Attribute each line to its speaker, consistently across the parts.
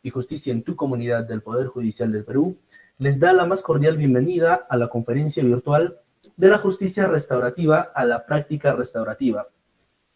Speaker 1: y Justicia en tu Comunidad del Poder Judicial del Perú, les da la más cordial bienvenida a la conferencia virtual de la Justicia Restaurativa a la Práctica Restaurativa.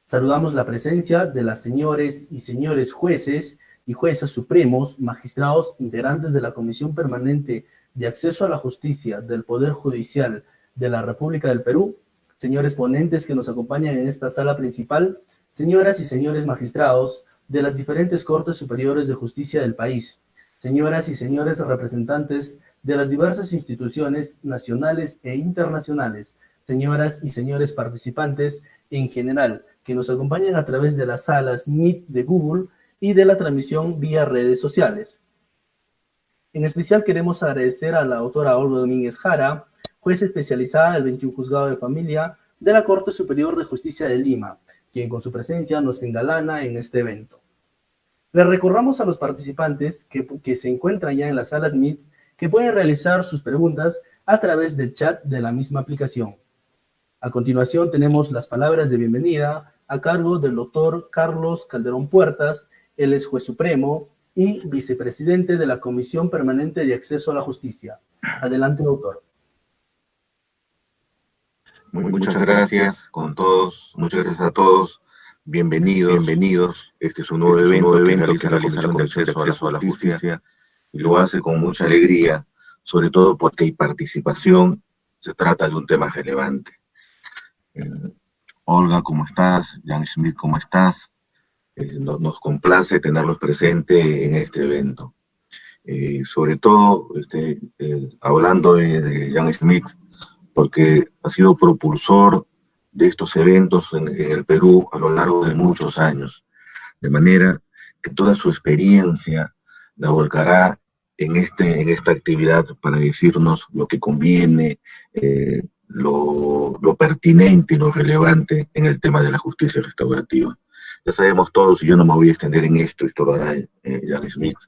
Speaker 1: Saludamos la presencia de las señores y señores jueces y juezas supremos, magistrados, integrantes de la Comisión Permanente de Acceso a la Justicia del Poder Judicial de la República del Perú, señores ponentes que nos acompañan en esta sala principal, señoras y señores magistrados de las diferentes Cortes Superiores de Justicia del país, señoras y señores representantes de las diversas instituciones nacionales e internacionales, señoras y señores participantes en general, que nos acompañan a través de las salas Meet de Google y de la transmisión vía redes sociales. En especial queremos agradecer a la autora Olga Domínguez Jara, juez especializada del 21 Juzgado de Familia de la Corte Superior de Justicia de Lima, quien con su presencia nos engalana en este evento. Les recordamos a los participantes que se encuentran ya en las salas Meet que pueden realizar sus preguntas a través del chat de la misma aplicación. A continuación tenemos las palabras de bienvenida a cargo del doctor Carlos Calderón Puertas, él es juez supremo y vicepresidente de la Comisión Permanente de Acceso a la Justicia. Adelante, doctor.
Speaker 2: Muchas gracias con todos, muchas gracias a todos. Bienvenidos. Este es un nuevo evento que realiza la Comisión de Acceso a la Justicia y lo hace con mucha alegría, sobre todo porque hay participación, se trata de un tema relevante. Olga, ¿cómo estás? Jan Schmidt, ¿cómo estás? Nos complace tenerlos presentes en este evento. Sobre todo, hablando de Jan Schmidt, porque ha sido propulsor de estos eventos en el Perú a lo largo de muchos años, de manera que toda su experiencia la volcará en esta actividad para decirnos lo que conviene, lo pertinente y lo relevante en el tema de la justicia restaurativa. Ya sabemos todos, y yo no me voy a extender en esto lo hará Jan Schmidt,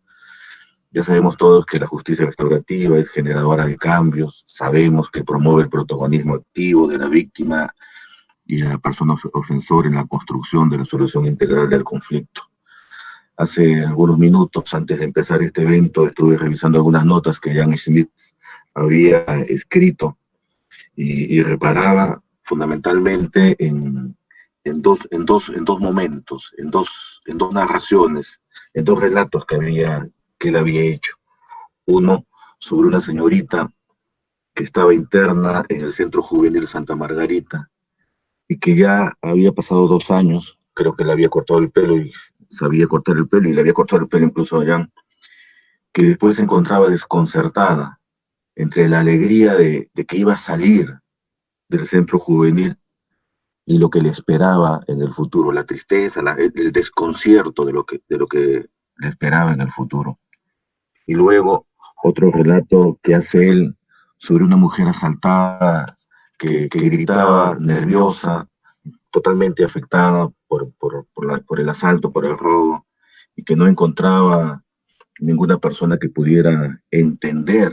Speaker 2: ya sabemos todos que la justicia restaurativa es generadora de cambios, sabemos que promueve el protagonismo activo de la víctima y de la persona ofensora en la construcción de la solución integral del conflicto. Hace algunos minutos, antes de empezar este evento, estuve revisando algunas notas que Jan Schmidt había escrito y reparaba fundamentalmente en dos momentos, en dos narraciones, en dos relatos que él había hecho. Uno sobre una señorita que estaba interna en el Centro Juvenil Santa Margarita y que ya había pasado 2 años, creo que le había cortado el pelo y sabía cortar el pelo y le había cortado el pelo incluso a Jan, que después se encontraba desconcertada entre la alegría de que iba a salir del centro juvenil y lo que le esperaba en el futuro, la tristeza, el desconcierto de lo que le esperaba en el futuro. Y luego otro relato que hace él sobre una mujer asaltada que gritaba nerviosa, totalmente afectada por el asalto, por el robo, y que no encontraba ninguna persona que pudiera entender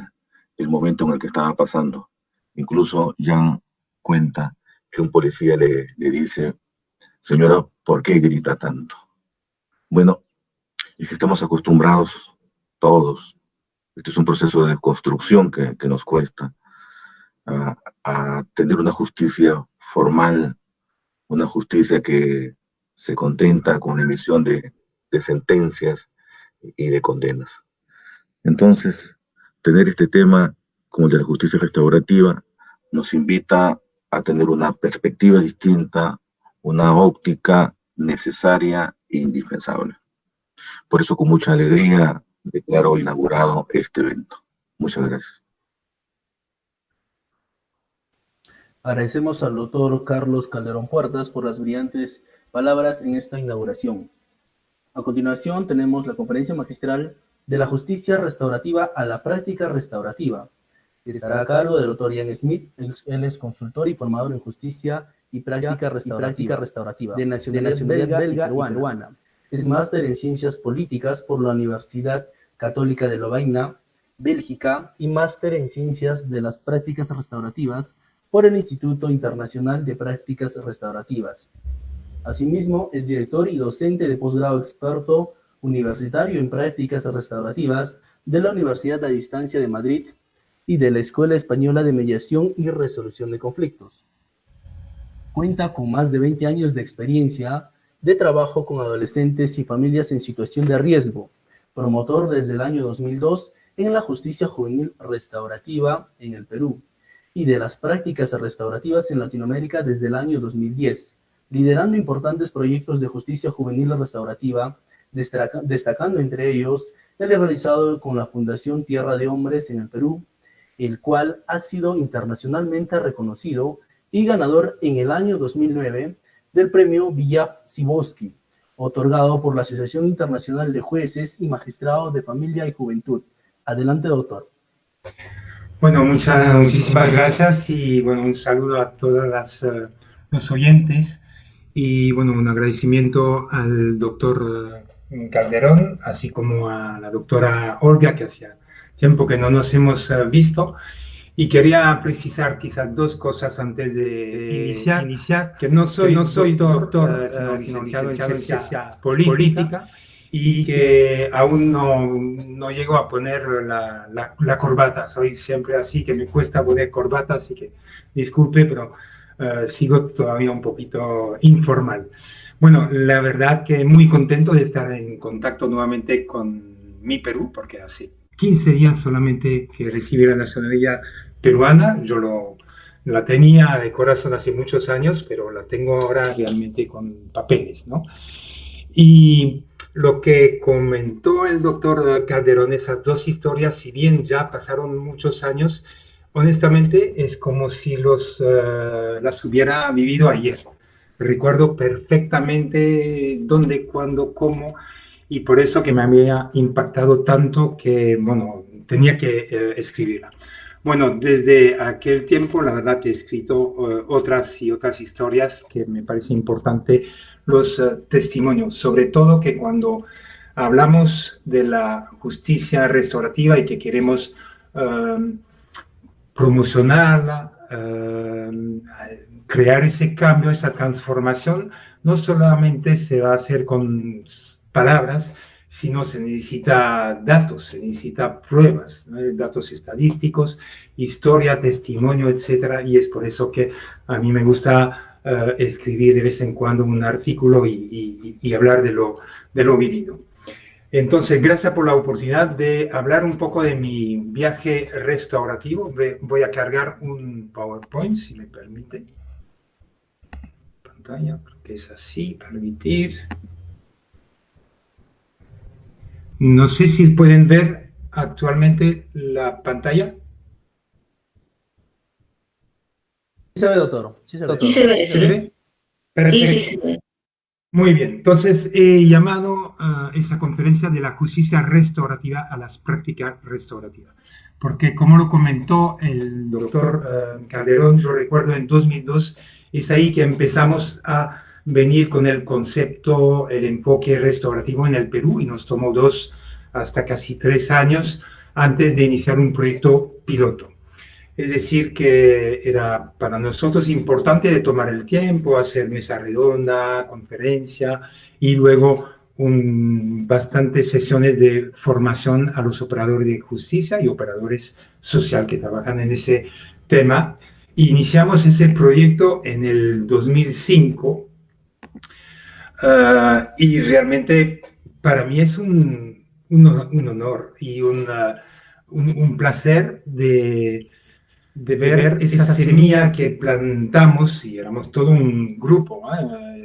Speaker 2: el momento en el que estaba pasando. Incluso Jan cuenta que un policía le dice: señora, ¿por qué grita tanto? Bueno, es que estamos acostumbrados todos. Este es un proceso de construcción que nos cuesta a tener una justicia formal, una justicia que se contenta con la emisión de sentencias y de condenas. Entonces, tener este tema como el de la justicia restaurativa nos invita a tener una perspectiva distinta, una óptica necesaria e indispensable. Por eso, con mucha alegría, declaro inaugurado este evento. Muchas gracias.
Speaker 1: Agradecemos al doctor Carlos Calderón Puertas por las brillantes palabras en esta inauguración. A continuación tenemos la conferencia magistral de la justicia restaurativa a la práctica restaurativa, que estará a cargo del doctor Jan Schmidt. Él es consultor y formador en justicia y práctica restaurativa de nacionalidad belga y peruana. Es máster en ciencias políticas por la Universidad Católica de Lovaina, Bélgica, y máster en ciencias de las prácticas restaurativas por el Instituto Internacional de Prácticas Restaurativas. Asimismo, es director y docente de posgrado experto universitario en prácticas restaurativas de la Universidad a Distancia de Madrid y de la Escuela Española de Mediación y Resolución de Conflictos. Cuenta con más de 20 años de experiencia de trabajo con adolescentes y familias en situación de riesgo, promotor desde el año 2002 en la justicia juvenil restaurativa en el Perú y de las prácticas restaurativas en Latinoamérica desde el año 2010, liderando importantes proyectos de justicia juvenil restaurativa, destacando entre ellos el realizado con la Fundación Tierra de Hombres en el Perú, el cual ha sido internacionalmente reconocido y ganador en el año 2009 del premio Villa-Sibosky, otorgado por la Asociación Internacional de Jueces y Magistrados de Familia y Juventud. Adelante, doctor.
Speaker 3: Bueno, muchísimas gracias y bueno, un saludo a todos los oyentes y bueno, un agradecimiento al doctor Calderón, así como a la doctora Olga, que hacía tiempo que no nos hemos visto. Y quería precisar quizás dos cosas antes de iniciar, que no soy doctor, sino licenciado en ciencia política, y que aún no llego a poner la corbata. Soy siempre así, que me cuesta poner corbata, así que disculpe, pero sigo todavía un poquito informal. Bueno, la verdad que muy contento de estar en contacto nuevamente con mi Perú, porque hace 15 días solamente que recibí la nacionalidad peruana. Yo la tenía de corazón hace muchos años, pero la tengo ahora realmente con papeles, ¿no? Y lo que comentó el doctor Calderón, esas dos historias, si bien ya pasaron muchos años, honestamente es como si las hubiera vivido ayer. Recuerdo perfectamente dónde, cuándo, cómo, y por eso que me había impactado tanto que, bueno, tenía que escribirla. Bueno, desde aquel tiempo, la verdad que he escrito otras historias que me parece importante, los testimonios, sobre todo que cuando hablamos de la justicia restaurativa y que queremos promocionarla, crear ese cambio, esa transformación, no solamente se va a hacer con palabras, sino se necesita datos, se necesita pruebas, ¿no? Datos estadísticos, historia, testimonio, etcétera, y es por eso que a mí me gusta escribir de vez en cuando un artículo y hablar de lo vivido. Entonces, gracias por la oportunidad de hablar un poco de mi viaje restaurativo. Voy a cargar un PowerPoint, si me permite. Pantalla, porque es así, permitir. No sé si pueden ver actualmente la pantalla.
Speaker 1: Sí se ve, doctor. Sí se ve.
Speaker 4: Sí se ve,
Speaker 3: ¿Se ve? Perfecto.
Speaker 4: Sí se ve.
Speaker 3: Muy bien, entonces he llamado a esa conferencia de la justicia restaurativa a las prácticas restaurativas, porque como lo comentó el doctor Calderón, yo recuerdo en 2002, es ahí que empezamos a venir con el concepto, el enfoque restaurativo en el Perú, y nos tomó 2 hasta casi 3 años antes de iniciar un proyecto piloto. Es decir, que era para nosotros importante de tomar el tiempo, hacer mesa redonda, conferencia y luego bastantes sesiones de formación a los operadores de justicia y operadores social que trabajan en ese tema. Iniciamos ese proyecto en el 2005 y realmente para mí es un honor y un placer de ver esa semilla que plantamos, y éramos todo un grupo,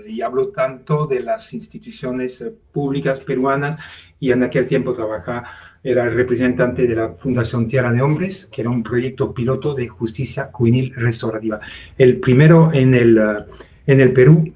Speaker 3: y hablo tanto de las instituciones públicas peruanas, y en aquel tiempo era el representante de la Fundación Tierra de Hombres, que era un proyecto piloto de justicia juvenil restaurativa, el primero en el Perú.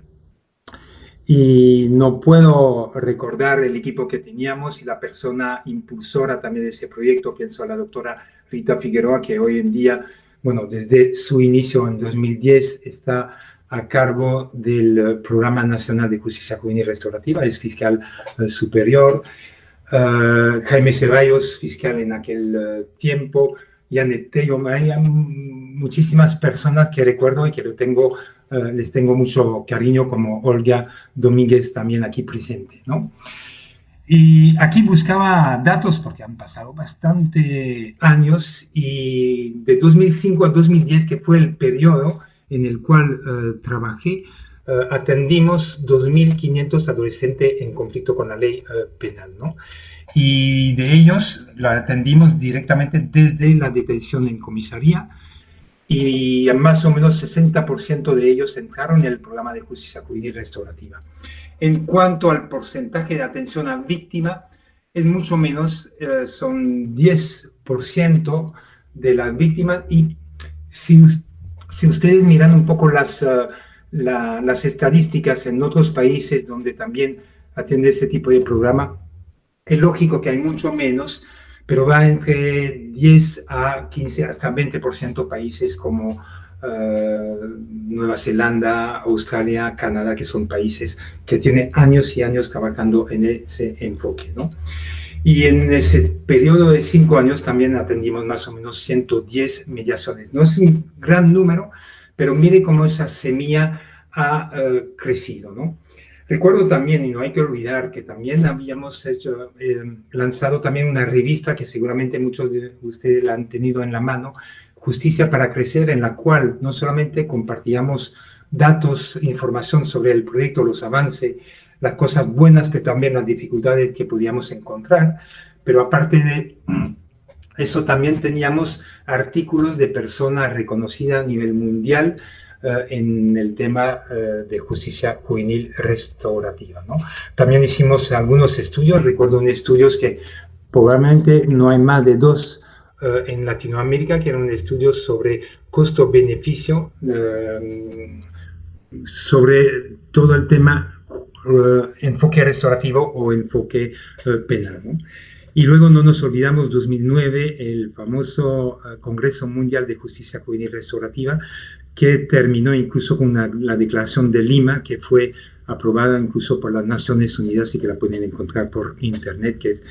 Speaker 3: Y no puedo recordar el equipo que teníamos y la persona impulsora también de ese proyecto. Pienso a la doctora Rita Figueroa, que hoy en día, bueno, desde su inicio en 2010 está a cargo del Programa Nacional de Justicia Juvenil Restaurativa, es fiscal superior. Jaime Ceballos, fiscal en aquel tiempo. Janet Tello, hay muchísimas personas que recuerdo y que les tengo mucho cariño, como Olga Domínguez también aquí presente, ¿no? Y aquí buscaba datos porque han pasado bastante años y de 2005 a 2010, que fue el periodo en el cual trabajé, atendimos 2.500 adolescentes en conflicto con la ley penal, ¿no? Y de ellos lo atendimos directamente desde la detención en comisaría y más o menos 60% de ellos entraron en el programa de justicia juvenil restaurativa. En cuanto al porcentaje de atención a víctima, es mucho menos, son 10% de las víctimas. Y si ustedes miran un poco las estadísticas en otros países donde también atiende este tipo de programa, es lógico que hay mucho menos, pero va entre 10 a 15 hasta 20% países como Nueva Zelanda, Australia, Canadá, que son países que tienen años y años trabajando en ese enfoque, ¿no? Y en ese periodo de 5 años también atendimos más o menos 110 mediaciones. No es un gran número, pero mire cómo esa semilla ha crecido, ¿no? Recuerdo también, y no hay que olvidar, que también habíamos lanzado también una revista que seguramente muchos de ustedes la han tenido en la mano, Justicia para Crecer, en la cual no solamente compartíamos datos, información sobre el proyecto, los avances, las cosas buenas, pero también las dificultades que podíamos encontrar. Pero aparte de eso, también teníamos artículos de personas reconocidas a nivel mundial en el tema de justicia juvenil restaurativa, ¿no? También hicimos algunos estudios. Recuerdo un estudio que probablemente no hay más de 2 en Latinoamérica, que eran estudios sobre costo-beneficio, sobre todo el tema enfoque restaurativo o enfoque penal, ¿no? Y luego no nos olvidamos 2009, el famoso Congreso Mundial de Justicia Juvenil Restaurativa, que terminó incluso con la Declaración de Lima, que fue aprobada incluso por las Naciones Unidas y que la pueden encontrar por internet, que es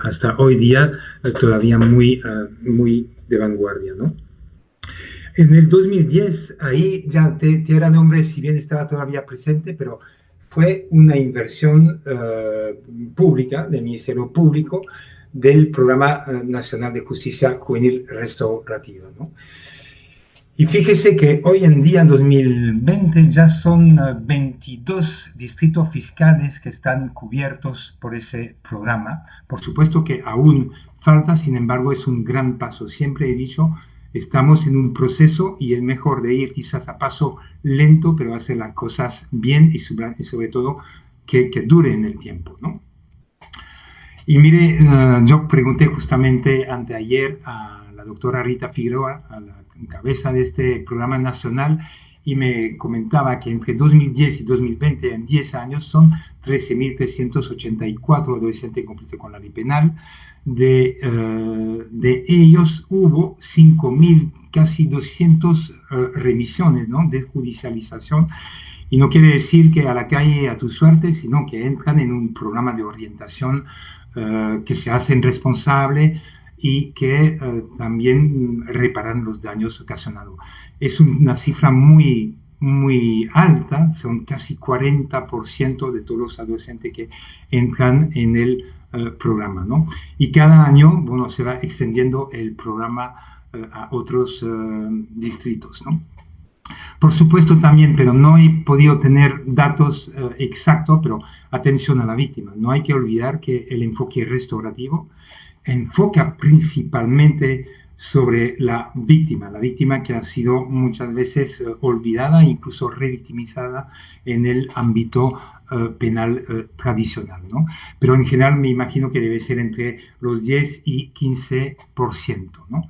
Speaker 3: hasta hoy día todavía muy de vanguardia, ¿no? En el 2010, ahí ya Tierra de Hombres, si bien estaba todavía presente, pero fue una inversión pública, del Ministerio Público, del Programa Nacional de Justicia Juvenil Restaurativa, ¿no? Y fíjese que hoy en día, en 2020, ya son 22 distritos fiscales que están cubiertos por ese programa. Por supuesto que aún falta, sin embargo, es un gran paso. Siempre he dicho, estamos en un proceso y es mejor de ir quizás a paso lento, pero hacer las cosas bien y sobre todo que dure en el tiempo, ¿no? Y mire, yo pregunté justamente anteayer a la doctora Rita Figueroa, a la cabeza de este programa nacional, y me comentaba que entre 2010 y 2020, en 10 años, son 13.384 adolescentes en conflicto con la ley penal. De ellos hubo 5.000, casi 200 remisiones, ¿no?, de judicialización. Y no quiere decir que a la calle a tu suerte, sino que entran en un programa de orientación que se hacen responsables y que también reparan los daños ocasionados. Es una cifra muy, muy alta, son casi 40% de todos los adolescentes que entran en el programa, ¿no? Y cada año, bueno, se va extendiendo el programa a otros distritos, ¿no? Por supuesto también, pero no he podido tener datos exactos, pero atención a la víctima. No hay que olvidar que el enfoque restaurativo enfoca principalmente sobre la víctima que ha sido muchas veces olvidada e incluso revictimizada en el ámbito penal tradicional, ¿no? Pero en general me imagino que debe ser entre los 10 y 15%, ¿no?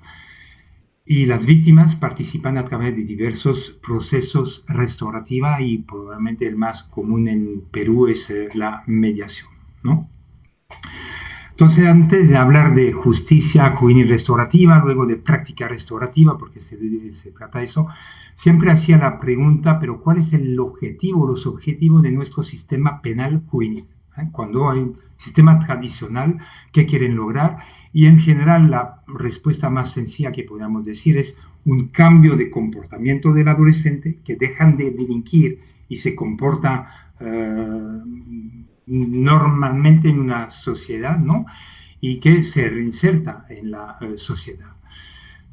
Speaker 3: Y las víctimas participan a través de diversos procesos restaurativos y probablemente el más común en Perú es la mediación, ¿no? Entonces, antes de hablar de justicia juvenil restaurativa, luego de práctica restaurativa, porque se trata de eso, siempre hacía la pregunta, pero ¿cuál es el objetivo, los objetivos de nuestro sistema penal juvenil? Cuando hay un sistema tradicional, ¿qué quieren lograr? Y en general la respuesta más sencilla que podríamos decir es un cambio de comportamiento del adolescente, que dejan de delinquir y se comporta normalmente en una sociedad, ¿no? Y que se reinserta en la sociedad.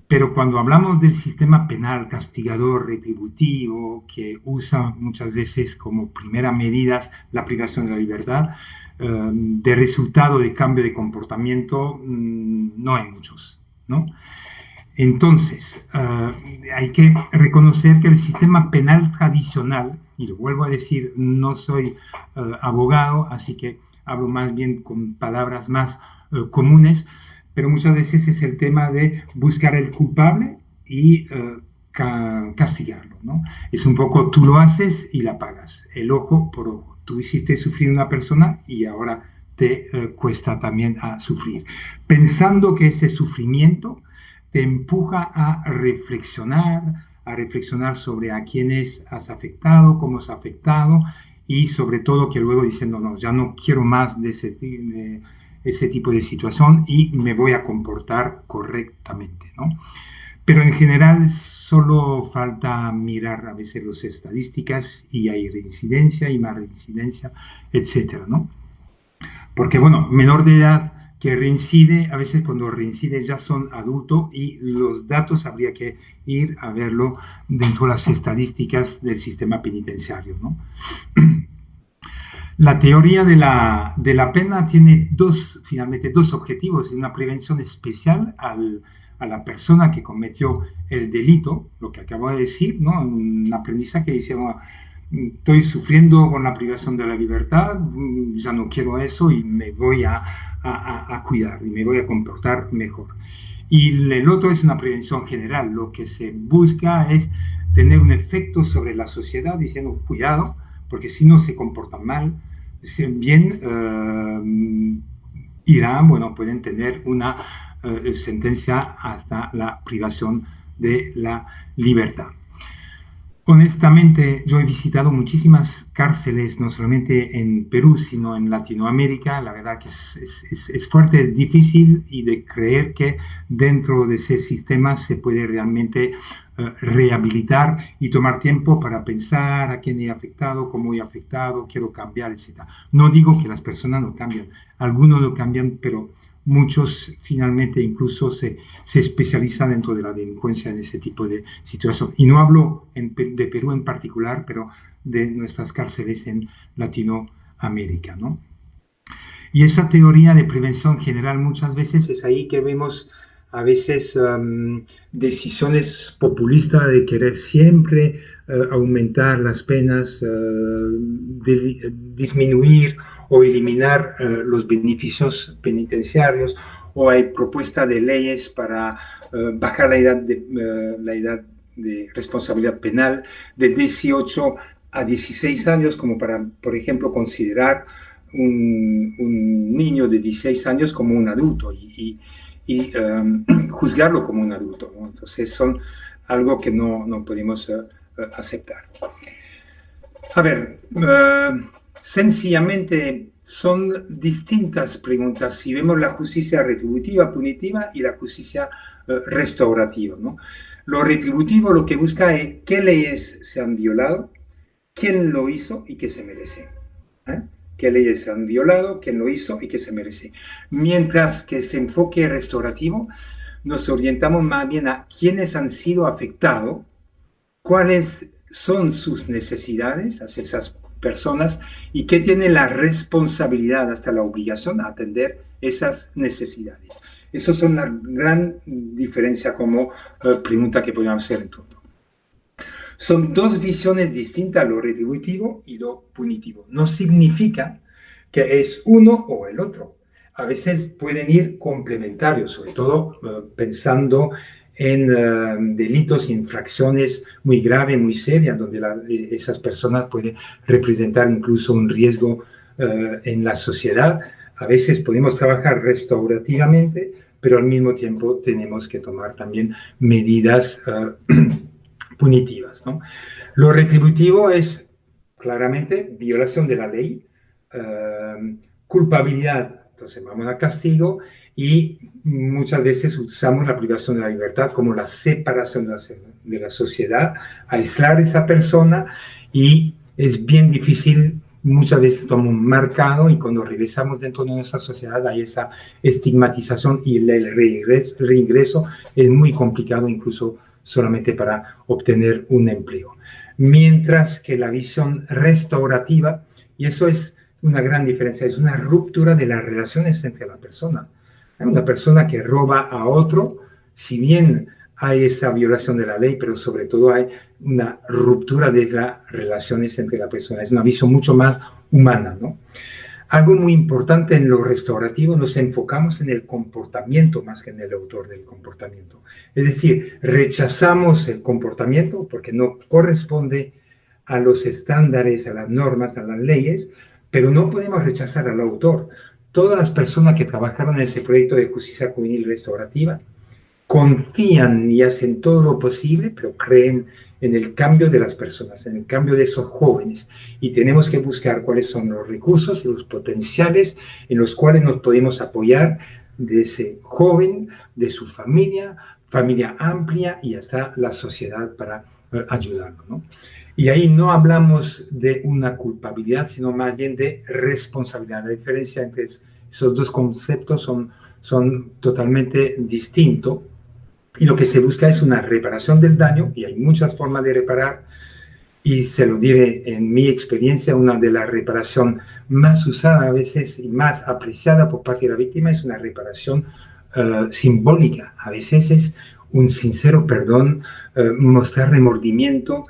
Speaker 3: Pero cuando hablamos del sistema penal castigador retributivo, que usa muchas veces como primera medida la privación de la libertad, de resultado de cambio de comportamiento, no hay muchos, ¿no? Entonces, hay que reconocer que el sistema penal tradicional, y lo vuelvo a decir, no soy abogado, así que hablo más bien con palabras más comunes, pero muchas veces es el tema de buscar el culpable y castigarlo, ¿no? Es un poco, tú lo haces y la pagas, el ojo por ojo. Tú hiciste sufrir a una persona y ahora te cuesta también a sufrir. Pensando que ese sufrimiento te empuja a reflexionar sobre a quiénes has afectado, cómo has afectado, y sobre todo que luego diciendo, no, ya no quiero más de ese tipo de situación y me voy a comportar correctamente, ¿no? Pero en general solo falta mirar a veces las estadísticas y hay reincidencia y más reincidencia, etcétera, ¿no? Porque, bueno, menor de edad que reincide, a veces cuando reincide ya son adultos y los datos habría que ir a verlo dentro de las estadísticas del sistema penitenciario, ¿no? La teoría de la pena tiene finalmente dos objetivos, una prevención especial a la persona que cometió el delito, lo que acabo de decir, ¿no? Una premisa que dice, bueno, estoy sufriendo con la privación de la libertad, ya no quiero eso y me voy a cuidar y me voy a comportar mejor. Y el otro es una prevención general, lo que se busca es tener un efecto sobre la sociedad diciendo, cuidado, porque si no se comportan mal, bien irán, bueno, pueden tener una sentencia hasta la privación de la libertad. Honestamente, yo he visitado muchísimas cárceles, no solamente en Perú, sino en Latinoamérica. La verdad que es fuerte, es difícil y de creer que dentro de ese sistema se puede realmente rehabilitar y tomar tiempo para pensar a quién he afectado, cómo he afectado, quiero cambiar, etc. No digo que las personas no cambian, algunos lo cambian, pero muchos finalmente incluso se especializan dentro de la delincuencia en ese tipo de situación. Y no hablo de Perú en particular, pero de nuestras cárceles en Latinoamérica, ¿no? Y esa teoría de prevención general muchas veces es ahí que vemos a veces decisiones populistas de querer siempre aumentar las penas, disminuir o eliminar los beneficios penitenciarios, o hay propuestas de leyes para bajar la edad de responsabilidad penal de 18 a 16 años, como para, por ejemplo, considerar un niño de 16 años como un adulto y juzgarlo como un adulto, ¿no? Entonces son algo que no podemos aceptar. A ver, sencillamente son distintas preguntas si vemos la justicia retributiva, punitiva y la justicia restaurativa, ¿no? Lo retributivo lo que busca es qué leyes se han violado, quién lo hizo y qué se merece. ¿Qué leyes se han violado, quién lo hizo y qué se merece? Mientras que ese enfoque restaurativo nos orientamos más bien a quiénes han sido afectados, cuáles son sus necesidades hacia esas personas y qué tiene la responsabilidad hasta la obligación a atender esas necesidades. Esas son la gran diferencia como pregunta que podemos hacer en todo. Son dos visiones distintas, lo retributivo y lo punitivo. No significa que es uno o el otro. A veces pueden ir complementarios, sobre todo pensando en delitos, infracciones muy graves, muy serias, donde esas personas pueden representar incluso un riesgo en la sociedad. A veces podemos trabajar restaurativamente, pero al mismo tiempo tenemos que tomar también medidas punitivas, ¿no? Lo retributivo es claramente violación de la ley, culpabilidad, entonces vamos a castigo y muchas veces usamos la privación de la libertad como la separación de la sociedad, aislar a esa persona y es bien difícil muchas veces toma un marcado y cuando regresamos dentro de nuestra sociedad hay esa estigmatización y el reingreso es muy complicado incluso solamente para obtener un empleo. Mientras que la visión restaurativa, y eso es una gran diferencia, es una ruptura de las relaciones entre la persona. Una persona que roba a otro, si bien hay esa violación de la ley, pero sobre todo hay una ruptura de las relaciones entre la persona. Es una visión mucho más humana, ¿no? Algo muy importante en lo restaurativo, nos enfocamos en el comportamiento más que en el autor del comportamiento. Es decir, rechazamos el comportamiento porque no corresponde a los estándares, a las normas, a las leyes, pero no podemos rechazar al autor. Todas las personas que trabajaron en ese proyecto de justicia juvenil restaurativa confían y hacen todo lo posible, pero creen en el cambio de las personas, en el cambio de esos jóvenes. Y tenemos que buscar cuáles son los recursos y los potenciales en los cuales nos podemos apoyar de ese joven, de su familia, familia amplia y hasta la sociedad para ayudarlo, ¿no? Y ahí no hablamos de una culpabilidad, sino más bien de responsabilidad. La diferencia entre esos dos conceptos son totalmente distintos. Y lo que se busca es una reparación del daño, y hay muchas formas de reparar, y se lo diré en mi experiencia, una de las reparaciones más usadas a veces y más apreciada por parte de la víctima es una reparación simbólica. A veces es un sincero perdón, mostrar remordimiento,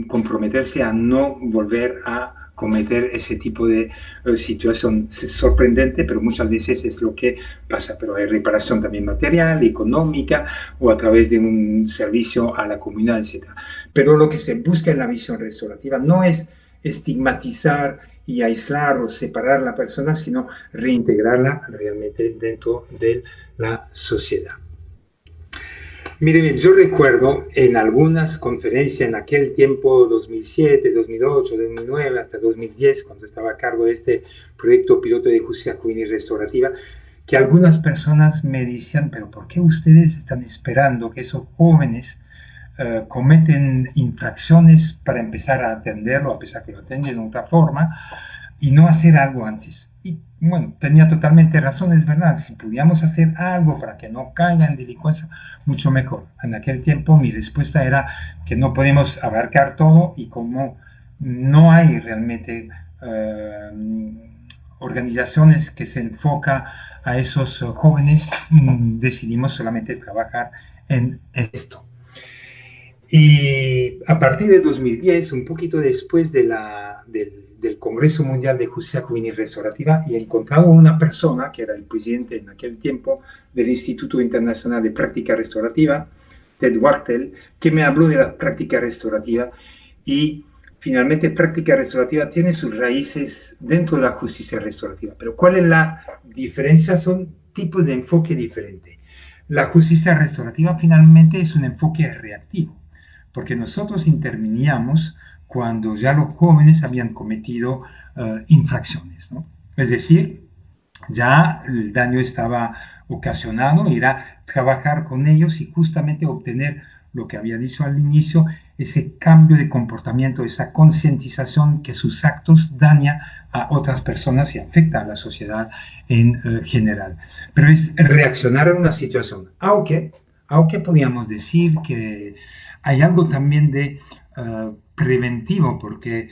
Speaker 3: comprometerse a no volver a cometer ese tipo de situación. Es sorprendente, pero muchas veces es lo que pasa. Pero hay reparación también material, económica o a través de un servicio a la comunidad, etc. Pero lo que se busca en la visión restaurativa no es estigmatizar y aislar o separar a la persona, sino reintegrarla realmente dentro de la sociedad. Miren, yo recuerdo en algunas conferencias en aquel tiempo, 2007, 2008, 2009, hasta 2010, cuando estaba a cargo de este proyecto piloto de justicia juvenil restaurativa, que algunas personas me decían, pero ¿por qué ustedes están esperando que esos jóvenes cometen infracciones para empezar a atenderlo, a pesar que lo atienden de otra forma, y no hacer algo antes? Y bueno, tenía totalmente razón, es verdad. Si pudiéramos hacer algo para que no caigan en delincuencia, mucho mejor. En aquel tiempo mi respuesta era que no podemos abarcar todo, y como no hay realmente organizaciones que se enfocan a esos jóvenes, decidimos solamente trabajar en esto. Y a partir de 2010, un poquito después del Congreso Mundial de Justicia Juvenil Restaurativa, y he encontrado una persona que era el presidente en aquel tiempo del Instituto Internacional de Práctica Restaurativa, Ted Wartel, que me habló de la práctica restaurativa. Y finalmente práctica restaurativa tiene sus raíces dentro de la justicia restaurativa. Pero ¿cuál es la diferencia? Son tipos de enfoque diferentes. La justicia restaurativa finalmente es un enfoque reactivo, porque nosotros interveníamos cuando ya los jóvenes habían cometido infracciones, ¿no? Es decir, ya el daño estaba ocasionado, era trabajar con ellos y justamente obtener lo que había dicho al inicio, ese cambio de comportamiento, esa concientización que sus actos dañan a otras personas y afecta a la sociedad en general. Pero es reaccionar a una situación, aunque podríamos decir que hay algo también de preventivo, porque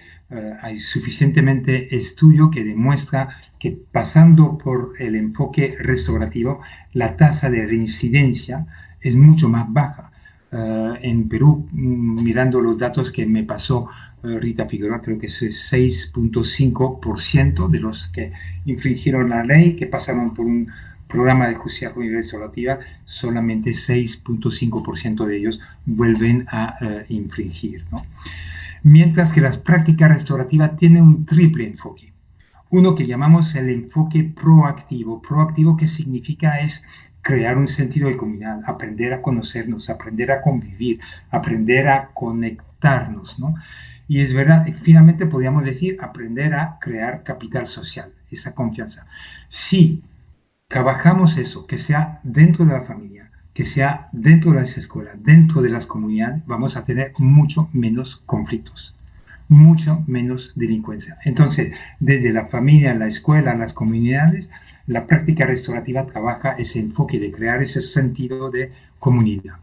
Speaker 3: hay suficientemente estudio que demuestra que pasando por el enfoque restaurativo, la tasa de reincidencia es mucho más baja. En Perú, mirando los datos que me pasó Rita Figueroa, creo que es 6.5% de los que infringieron la ley, que pasaron por un programa de justicia juvenil restaurativa, solamente 6.5% de ellos vuelven a infringir, ¿no? Mientras que las prácticas restaurativas tienen un triple enfoque. Uno que llamamos el enfoque proactivo. Proactivo, ¿qué significa? Es crear un sentido de comunidad, aprender a conocernos, aprender a convivir, aprender a conectarnos, ¿no? Y es verdad, finalmente podríamos decir aprender a crear capital social, esa confianza. Si trabajamos eso, que sea dentro de la familia, que sea dentro de las escuelas, dentro de las comunidades, vamos a tener mucho menos conflictos. mucho menos delincuencia. Entonces, desde la familia, la escuela, las comunidades, la práctica restaurativa trabaja ese enfoque de crear ese sentido de comunidad.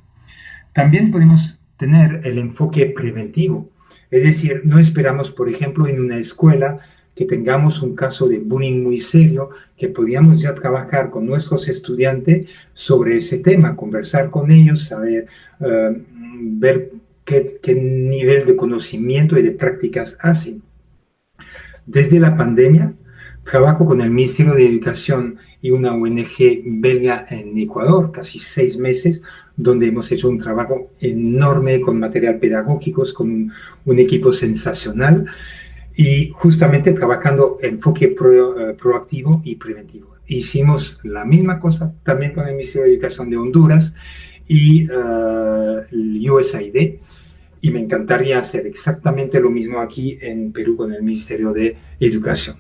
Speaker 3: También podemos tener el enfoque preventivo, es decir, no esperamos, por ejemplo, en una escuela que tengamos un caso de bullying muy serio, que podíamos ya trabajar con nuestros estudiantes sobre ese tema, conversar con ellos, saber, ver qué nivel de conocimiento y de prácticas hacen. Desde la pandemia, trabajo con el Ministerio de Educación y una ONG belga en Ecuador, casi 6 meses, donde hemos hecho un trabajo enorme con material pedagógicos, con un equipo sensacional, y justamente trabajando enfoque proactivo y preventivo. Hicimos la misma cosa también con el Ministerio de Educación de Honduras y el USAID, y me encantaría hacer exactamente lo mismo aquí en Perú con el Ministerio de Educación.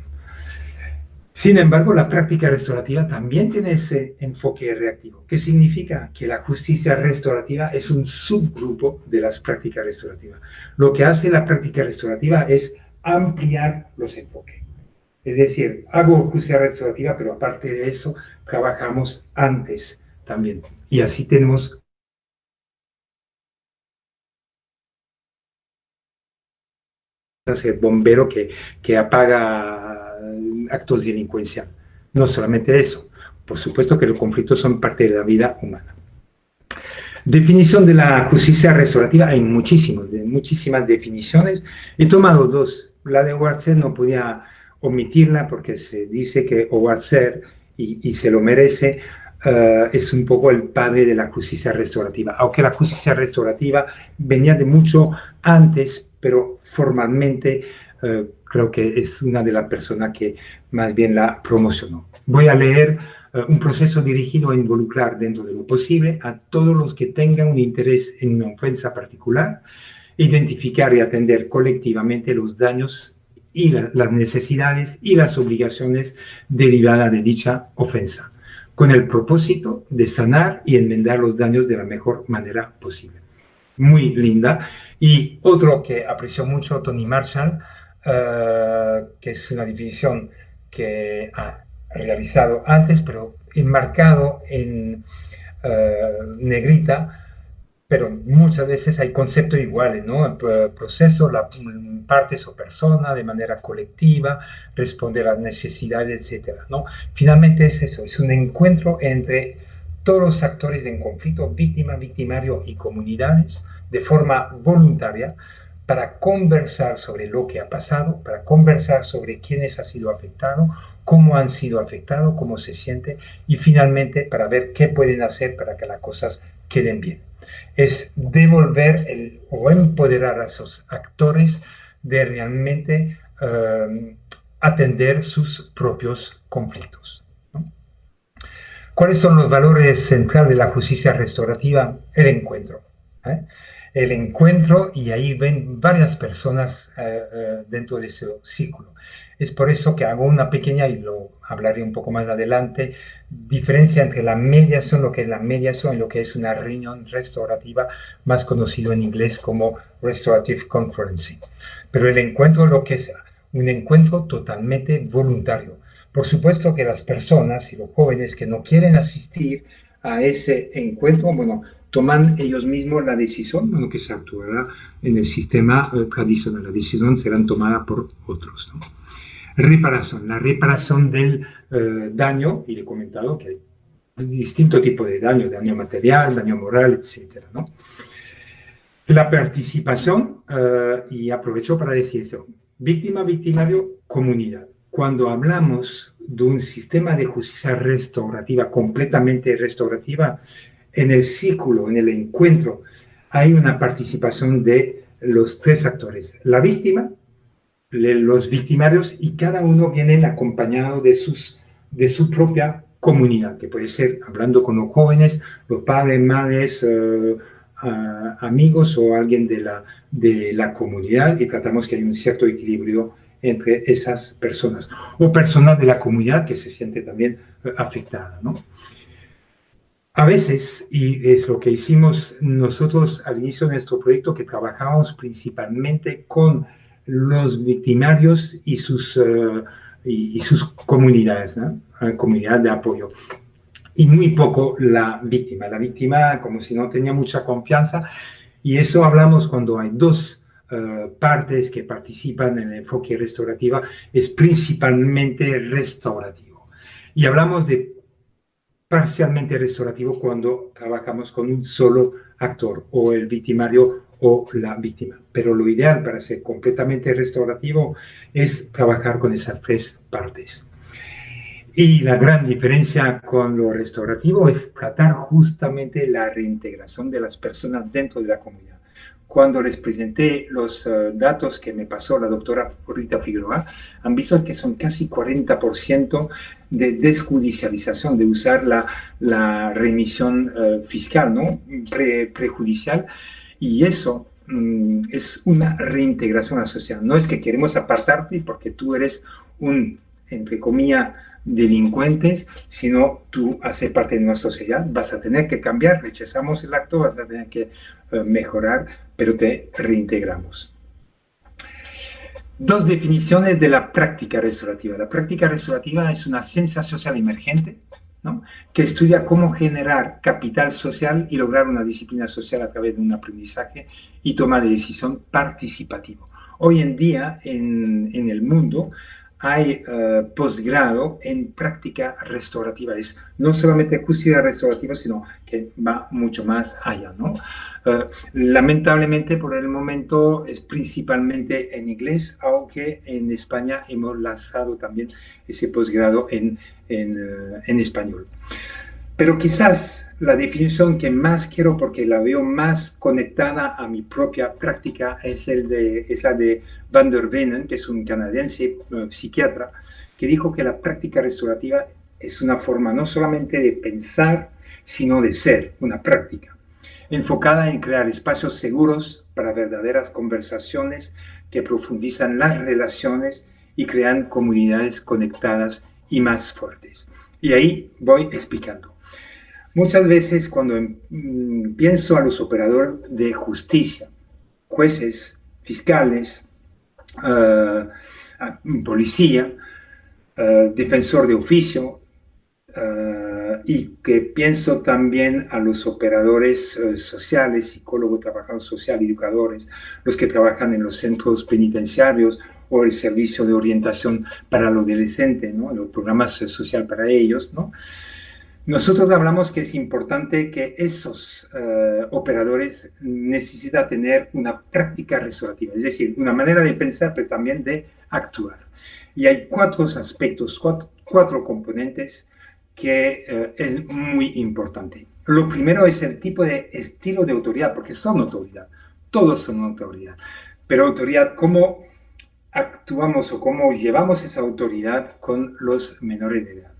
Speaker 3: Sin embargo, la práctica restaurativa también tiene ese enfoque reactivo. ¿Qué significa? Que la justicia restaurativa es un subgrupo de las prácticas restaurativas. Lo que hace la práctica restaurativa es ampliar los enfoques. Es decir, hago justicia restaurativa, pero aparte de eso, trabajamos antes también. Y así tenemos el bombero que apaga actos de delincuencia. No solamente eso, por supuesto que los conflictos son parte de la vida humana. Definición de la justicia restaurativa, hay muchísimas definiciones. He tomado 2. La de Howard no podía omitirla porque se dice que Howard y se lo merece, es un poco el padre de la justicia restaurativa, aunque la justicia restaurativa venía de mucho antes, pero formalmente creo que es una de las personas que más bien la promocionó. Voy a leer un proceso dirigido a involucrar dentro de lo posible a todos los que tengan un interés en una ofensa particular, identificar y atender colectivamente los daños y las necesidades y las obligaciones derivadas de dicha ofensa, con el propósito de sanar y enmendar los daños de la mejor manera posible. Muy linda. Y otro que apreció mucho, Tony Marshall, que es una definición que ha realizado antes, pero enmarcado en negrita, pero muchas veces hay conceptos iguales, ¿no? El proceso, la partes o persona, de manera colectiva, responder a las necesidades, etcétera, ¿no? Finalmente es eso, es un encuentro entre todos los actores de un conflicto, víctima, victimario y comunidades, de forma voluntaria, para conversar sobre lo que ha pasado, para conversar sobre quiénes han sido afectados, cómo han sido afectados, cómo se siente, y finalmente para ver qué pueden hacer para que las cosas queden bien. Es devolver o empoderar a esos actores de realmente atender sus propios conflictos, ¿no? ¿Cuáles son los valores centrales de la justicia restaurativa? El encuentro. El encuentro, y ahí ven varias personas dentro de ese círculo. Es por eso que hago una pequeña, y lo hablaré un poco más adelante, diferencia entre la mediación, lo que es la mediación y lo que es una reunión restaurativa, más conocido en inglés como Restorative Conferencing. Pero el encuentro, lo que es un encuentro totalmente voluntario. Por supuesto que las personas y los jóvenes que no quieren asistir a ese encuentro, bueno, toman ellos mismos la decisión, bueno, que se actuará en el sistema tradicional. La decisión será tomada por otros, ¿no? Reparación, la reparación del daño, y le he comentado que hay distintos tipos de daño material, daño moral, etcétera, ¿no? La participación, y aprovecho para decir eso, víctima, victimario, comunidad. Cuando hablamos de un sistema de justicia restaurativa, completamente restaurativa, en el círculo, en el encuentro, hay una participación de los 3 actores. La víctima, los victimarios, y cada uno viene acompañado de su propia comunidad, que puede ser, hablando con los jóvenes, los padres, madres, amigos o alguien de la comunidad, y tratamos que haya un cierto equilibrio entre esas personas, o personas de la comunidad que se siente también afectada, ¿no? A veces, y es lo que hicimos nosotros al inicio de nuestro proyecto, que trabajamos principalmente con los victimarios y sus comunidades, ¿no? Comunidad de apoyo. Y muy poco la víctima. La víctima como si no tenía mucha confianza, y eso hablamos cuando hay dos partes que participan en el enfoque restaurativo, es principalmente restaurativo. Y hablamos de parcialmente restaurativo cuando trabajamos con un solo actor, o el victimario o la víctima. Pero lo ideal para ser completamente restaurativo es trabajar con esas tres partes. Y la gran diferencia con lo restaurativo es tratar justamente la reintegración de las personas dentro de la comunidad. Cuando les presenté los datos que me pasó la doctora Rita Figueroa, han visto que son casi 40% de desjudicialización, de usar la remisión fiscal, ¿no? Prejudicial, y eso es una reintegración a la sociedad. No es que queremos apartarte porque tú eres un, entre comillas, delincuentes, sino tú haces parte de una sociedad, vas a tener que cambiar, rechazamos el acto, vas a tener que mejorar, pero te reintegramos. Dos definiciones de la práctica restaurativa. La práctica restaurativa es una ciencia social emergente, ¿no?, que estudia cómo generar capital social y lograr una disciplina social a través de un aprendizaje y toma de decisión participativo. Hoy en día en el mundo hay posgrado en práctica restaurativa. Es no solamente justicia restaurativa, sino que va mucho más allá, ¿no? Lamentablemente, por el momento, es principalmente en inglés, aunque en España hemos lanzado también ese posgrado en español. Pero quizás la definición que más quiero, porque la veo más conectada a mi propia práctica, es la de Van der Venen, que es un canadiense psiquiatra, que dijo que la práctica restaurativa es una forma no solamente de pensar, sino de ser, una práctica, enfocada en crear espacios seguros para verdaderas conversaciones que profundizan las relaciones y crean comunidades conectadas y más fuertes. Y ahí voy explicando. Muchas veces cuando pienso a los operadores de justicia, jueces, fiscales, policía, defensor de oficio, y que pienso también a los operadores sociales, psicólogos, trabajadores sociales, educadores, los que trabajan en los centros penitenciarios o el servicio de orientación para los adolescentes, ¿no?, los programas sociales para ellos, ¿no? Nosotros hablamos que es importante que esos operadores necesitan tener una práctica restaurativa, es decir, una manera de pensar, pero también de actuar. Y hay cuatro aspectos, cuatro componentes que es muy importante. Lo primero es el tipo de estilo de autoridad, porque son autoridad, todos son autoridad, pero autoridad, ¿cómo actuamos o cómo llevamos esa autoridad con los menores de edad?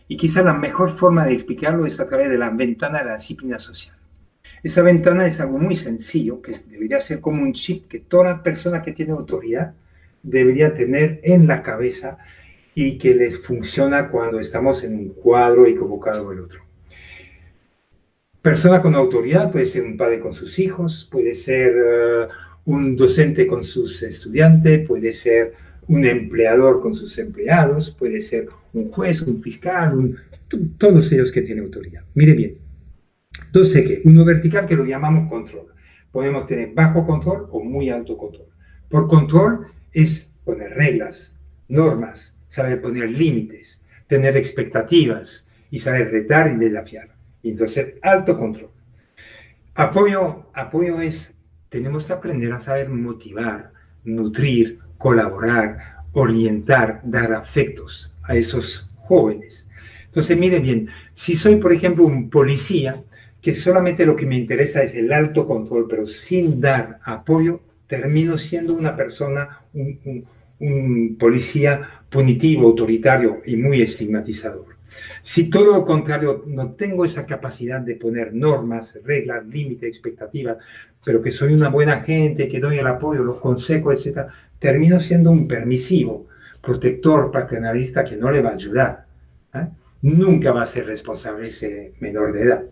Speaker 3: Y quizá la mejor forma de explicarlo es a través de la ventana de la disciplina social. Esa ventana es algo muy sencillo, que debería ser como un chip que toda persona que tiene autoridad debería tener en la cabeza y que les funciona cuando estamos en un cuadro equivocado o el otro. Persona con autoridad puede ser un padre con sus hijos, puede ser un docente con sus estudiantes, puede ser un empleador con sus empleados, puede ser un juez, un fiscal, todos ellos que tienen autoridad. Mire bien, entonces, ¿qué? Uno vertical que lo llamamos control. Podemos tener bajo control o muy alto control. Por control es poner reglas, normas, saber poner límites, tener expectativas y saber retar y desafiar. Y entonces, alto control. Apoyo es, tenemos que aprender a saber motivar, nutrir, colaborar, orientar, dar afectos a esos jóvenes. Entonces, mire bien, si soy, por ejemplo, un policía, que solamente lo que me interesa es el alto control, pero sin dar apoyo, termino siendo una persona, un policía punitivo, autoritario y muy estigmatizador. Si todo lo contrario, no tengo esa capacidad de poner normas, reglas, límites, expectativas, pero que soy una buena gente, que doy el apoyo, los consejos, etc., termino siendo un permisivo, protector, paternalista que no le va a ayudar. Nunca va a ser responsable ese menor de edad.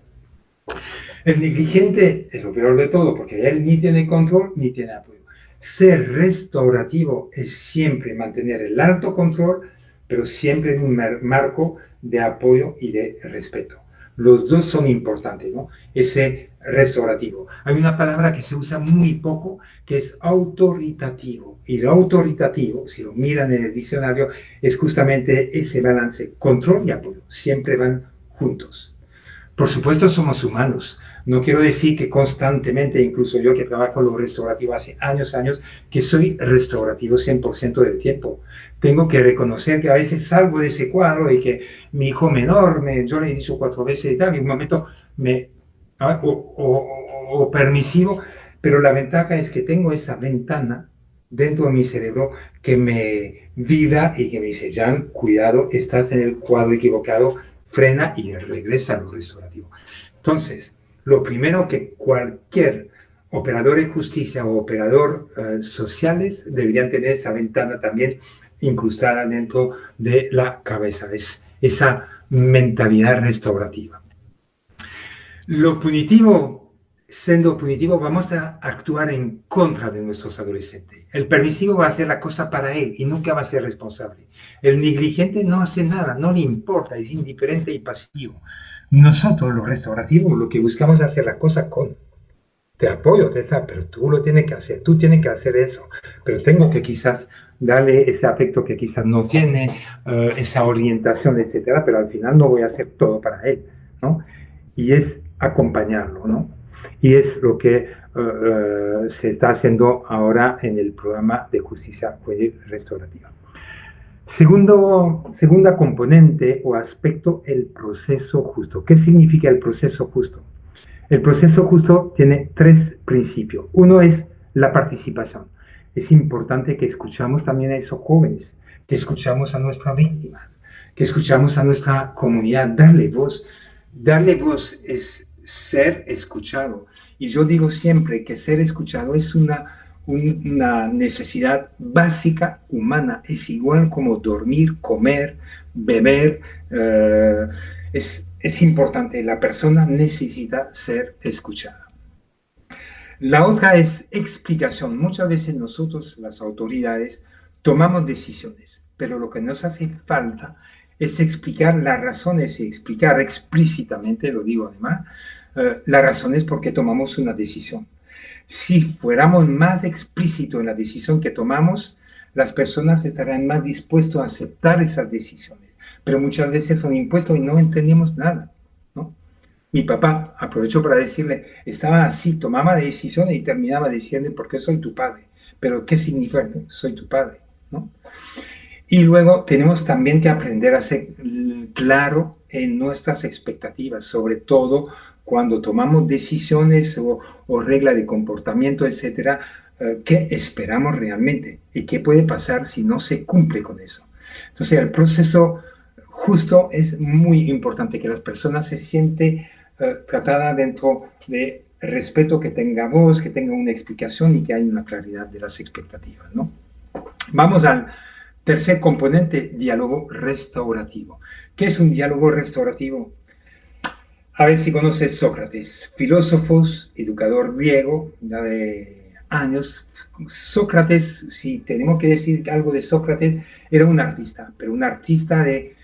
Speaker 3: El negligente es lo peor de todo, porque él ni tiene control ni tiene apoyo. Ser restaurativo es siempre mantener el alto control, pero siempre en un marco de apoyo y de respeto. Los dos son importantes, ¿no? Ese restaurativo. Hay una palabra que se usa muy poco, que es autoritativo. Y lo autoritativo, si lo miran en el diccionario, es justamente ese balance, control y apoyo. Siempre van juntos. Por supuesto, somos humanos. No quiero decir que constantemente, incluso yo que trabajo en lo restaurativo hace años, que soy restaurativo 100% del tiempo. Tengo que reconocer que a veces salgo de ese cuadro y que mi hijo menor, yo le he dicho 4 veces y tal, y en un momento o permisivo, pero la ventaja es que tengo esa ventana dentro de mi cerebro que me vibra y que me dice, Jan, cuidado, estás en el cuadro equivocado, frena y regresa a lo restaurativo. Entonces, lo primero que cualquier operador de justicia o operador sociales deberían tener esa ventana también incrustada dentro de la cabeza, es esa mentalidad restaurativa. Lo punitivo, siendo punitivo, vamos a actuar en contra de nuestros adolescentes. El permisivo va a hacer la cosa para él y nunca va a ser responsable. El negligente no hace nada, no le importa, es indiferente y pasivo. Nosotros, los restaurativos, lo que buscamos es hacer la cosa con. Te apoyo, pero tú lo tienes que hacer, tú tienes que hacer eso. Pero tengo que quizás darle ese afecto que quizás no tiene, esa orientación, etcétera, pero al final no voy a hacer todo para él, ¿no? Y es acompañarlo, ¿no? Y es lo que se está haciendo ahora en el programa de justicia juvenil restaurativa. Segunda componente o aspecto, el proceso justo. ¿Qué significa el proceso justo? El proceso justo tiene 3 principios. Uno es la participación. Es importante que escuchamos también a esos jóvenes, que escuchamos a nuestras víctimas, que escuchamos a nuestra comunidad. Darle voz. Darle voz es ser escuchado. Y yo digo siempre que ser escuchado es una necesidad básica humana. Es igual como dormir, comer, beber. Es importante, la persona necesita ser escuchada. La otra es explicación. Muchas veces nosotros, las autoridades, tomamos decisiones, pero lo que nos hace falta es explicar las razones y explicar explícitamente, lo digo además, las razones por qué tomamos una decisión. Si fuéramos más explícitos en la decisión que tomamos, las personas estarán más dispuestas a aceptar esas decisiones. Pero muchas veces son impuestos y no entendemos nada, ¿no? Mi papá, aprovecho para decirle, estaba así, tomaba decisiones y terminaba diciendo, ¿por qué soy tu padre? Pero ¿qué significa soy tu padre? ¿No? Y luego tenemos también que aprender a ser claro en nuestras expectativas, sobre todo cuando tomamos decisiones o reglas de comportamiento, etcétera, ¿qué esperamos realmente? ¿Y qué puede pasar si no se cumple con eso? Entonces, el proceso justo es muy importante, que las personas se sienten tratadas dentro de respeto, que tenga voz, que tenga una explicación y que haya una claridad de las expectativas, ¿no? Vamos al tercer componente, diálogo restaurativo. ¿Qué es un diálogo restaurativo? A ver si conoces Sócrates, filósofo, educador griego, ya de años. Sócrates, si tenemos que decir algo de Sócrates, era un artista, pero un artista de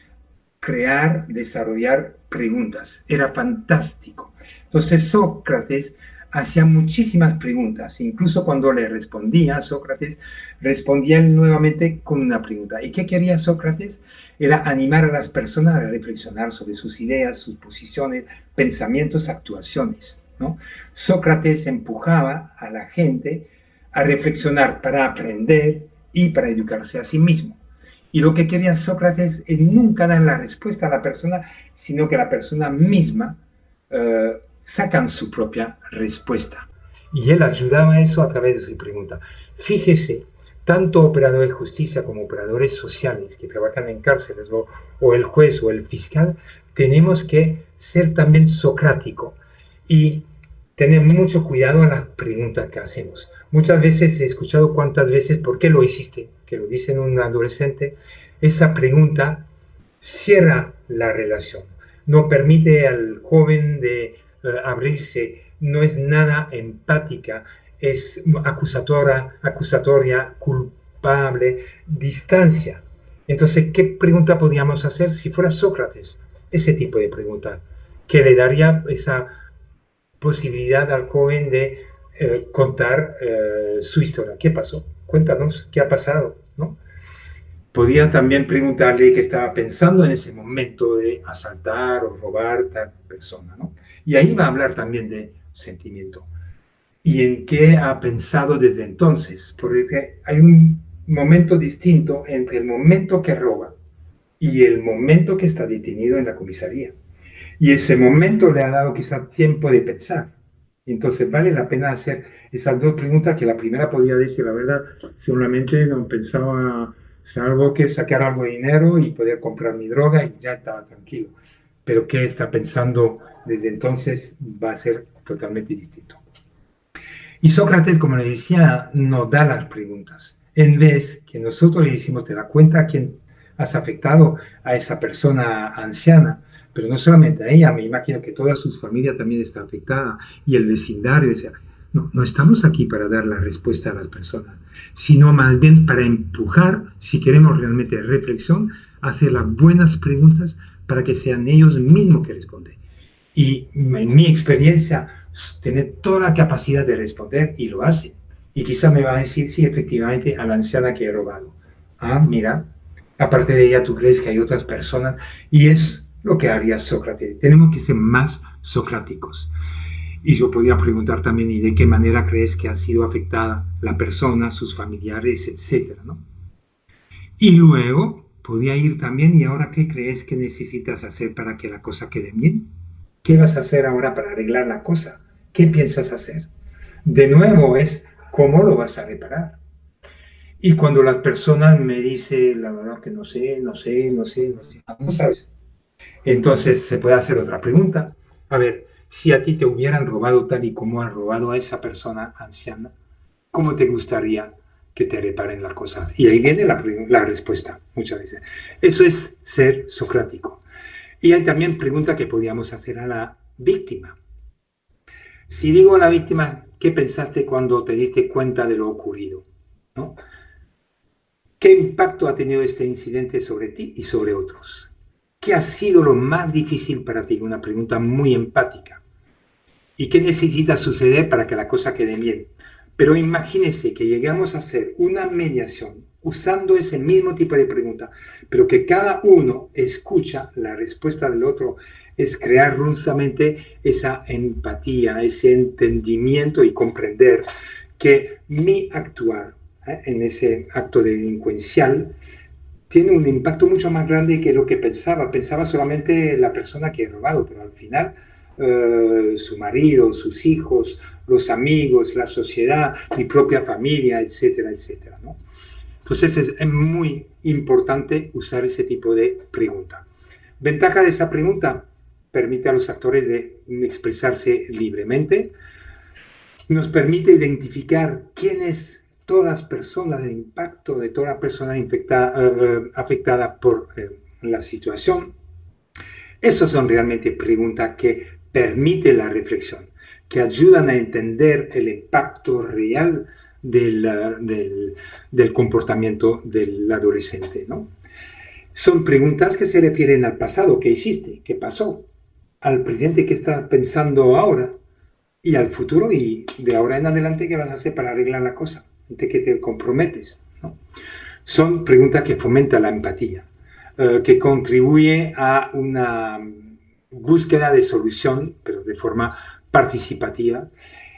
Speaker 3: crear, desarrollar preguntas. Era fantástico. Entonces Sócrates hacía muchísimas preguntas, incluso cuando le respondía a Sócrates, respondía él nuevamente con una pregunta. ¿Y qué quería Sócrates? Era animar a las personas a reflexionar sobre sus ideas, sus posiciones, pensamientos, actuaciones, ¿no? Sócrates empujaba a la gente a reflexionar para aprender y para educarse a sí mismo. Y lo que quería Sócrates es nunca dar la respuesta a la persona, sino que la persona misma sacan su propia respuesta. Y él ayudaba a eso a través de su pregunta. Fíjese, tanto operadores de justicia como operadores sociales que trabajan en cárceles o el juez o el fiscal, tenemos que ser también socráticos y tener mucho cuidado a las preguntas que hacemos. Muchas veces he escuchado cuántas veces, ¿por qué lo hiciste? Que lo dicen un adolescente. Esa pregunta cierra la relación, no permite al joven de abrirse, no es nada empática, es acusatoria, culpable, distancia. Entonces, ¿qué pregunta podríamos hacer si fuera Sócrates? Ese tipo de pregunta, que le daría esa posibilidad al joven de contar su historia. ¿Qué pasó? Cuéntanos, ¿qué ha pasado? ¿No? Podía también preguntarle qué estaba pensando en ese momento de asaltar o robar tal persona, ¿no? Y ahí va a hablar también de sentimiento. ¿Y en qué ha pensado desde entonces? Porque hay un momento distinto entre el momento que roba y el momento que está detenido en la comisaría. Y ese momento le ha dado quizá tiempo de pensar. Entonces vale la pena hacer esas dos preguntas, que la primera podría decir la verdad, solamente no pensaba, salvo que sacar algo de dinero y poder comprar mi droga y ya estaba tranquilo. Pero qué está pensando desde entonces va a ser totalmente distinto. Y Sócrates, como le decía, nos da las preguntas. En vez que nosotros le decimos, te das cuenta a quién has afectado, a esa persona anciana, pero no solamente a ella, me imagino que toda su familia también está afectada y el vecindario. O sea, no estamos aquí para dar la respuesta a las personas, sino más bien para empujar, si queremos realmente reflexión, hacer las buenas preguntas para que sean ellos mismos que responden. Y en mi experiencia, tener toda la capacidad de responder y lo hace. Y quizá me va a decir, sí, efectivamente, a la anciana que he robado. Ah, mira, aparte de ella, tú crees que hay otras personas. Y es lo que haría Sócrates. Tenemos que ser más socráticos. Y yo podría preguntar también, ¿y de qué manera crees que ha sido afectada la persona, sus familiares, etcétera, ¿no? Y luego podría ir también, ¿y ahora qué crees que necesitas hacer para que la cosa quede bien? ¿Qué vas a hacer ahora para arreglar la cosa? ¿Qué piensas hacer? De nuevo es cómo lo vas a reparar. Y cuando las personas me dicen, la verdad que no sabes. Entonces se puede hacer otra pregunta. A ver, si a ti te hubieran robado tal y como has robado a esa persona anciana, ¿cómo te gustaría que te reparen la cosa? Y ahí viene la respuesta muchas veces. Eso es ser socrático. Y hay también preguntas que podríamos hacer a la víctima. Si digo a la víctima, ¿qué pensaste cuando te diste cuenta de lo ocurrido? ¿No? ¿Qué impacto ha tenido este incidente sobre ti y sobre otros? ¿Qué ha sido lo más difícil para ti? Una pregunta muy empática. ¿Y qué necesita suceder para que la cosa quede bien? Pero imagínese que llegamos a hacer una mediación usando ese mismo tipo de pregunta, pero que cada uno escucha la respuesta del otro, es crear justamente esa empatía, ese entendimiento y comprender que mi actuar en ese acto delincuencial tiene un impacto mucho más grande que lo que pensaba. Pensaba solamente la persona que he robado, pero al final su marido, sus hijos, los amigos, la sociedad, mi propia familia, etcétera, etcétera, ¿no? Entonces es muy importante usar ese tipo de pregunta. Ventaja de esa pregunta, permite a los actores de expresarse libremente, nos permite identificar quiénes todas las personas, el impacto de toda la persona afectada por la situación. Esas son realmente preguntas que permiten la reflexión, que ayudan a entender el impacto real del comportamiento del adolescente, ¿no? Son preguntas que se refieren al pasado, ¿qué hiciste? ¿Qué pasó? Al presente, ¿qué estás pensando ahora? Y al futuro, y de ahora en adelante, ¿qué vas a hacer para arreglar la cosa? ¿De qué te comprometes? ¿No? Son preguntas que fomentan la empatía, que contribuye a una búsqueda de solución, pero de forma participativa.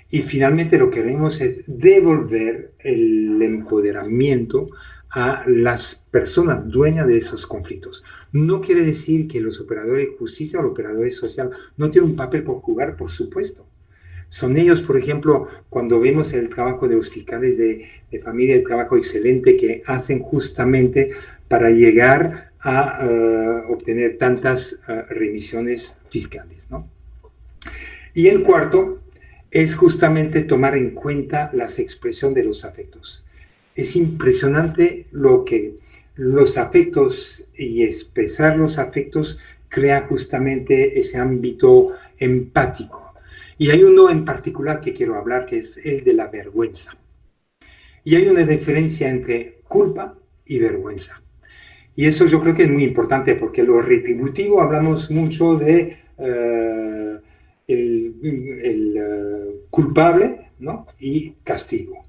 Speaker 3: Y finalmente lo que queremos es devolver el empoderamiento a las personas dueñas de esos conflictos. No quiere decir que los operadores de justicia o los operadores sociales no tienen un papel por jugar, por supuesto. Son ellos, por ejemplo, cuando vemos el trabajo de los fiscales de familia, el trabajo excelente que hacen justamente para llegar a obtener tantas remisiones fiscales, ¿no? Y el cuarto es justamente tomar en cuenta las expresiones de los afectos. Es impresionante lo que los afectos y expresar los afectos crea justamente ese ámbito empático. Y hay uno en particular que quiero hablar, que es el de la vergüenza. Y hay una diferencia entre culpa y vergüenza. Y eso yo creo que es muy importante porque lo retributivo hablamos mucho de el culpable, ¿no? Y castigo.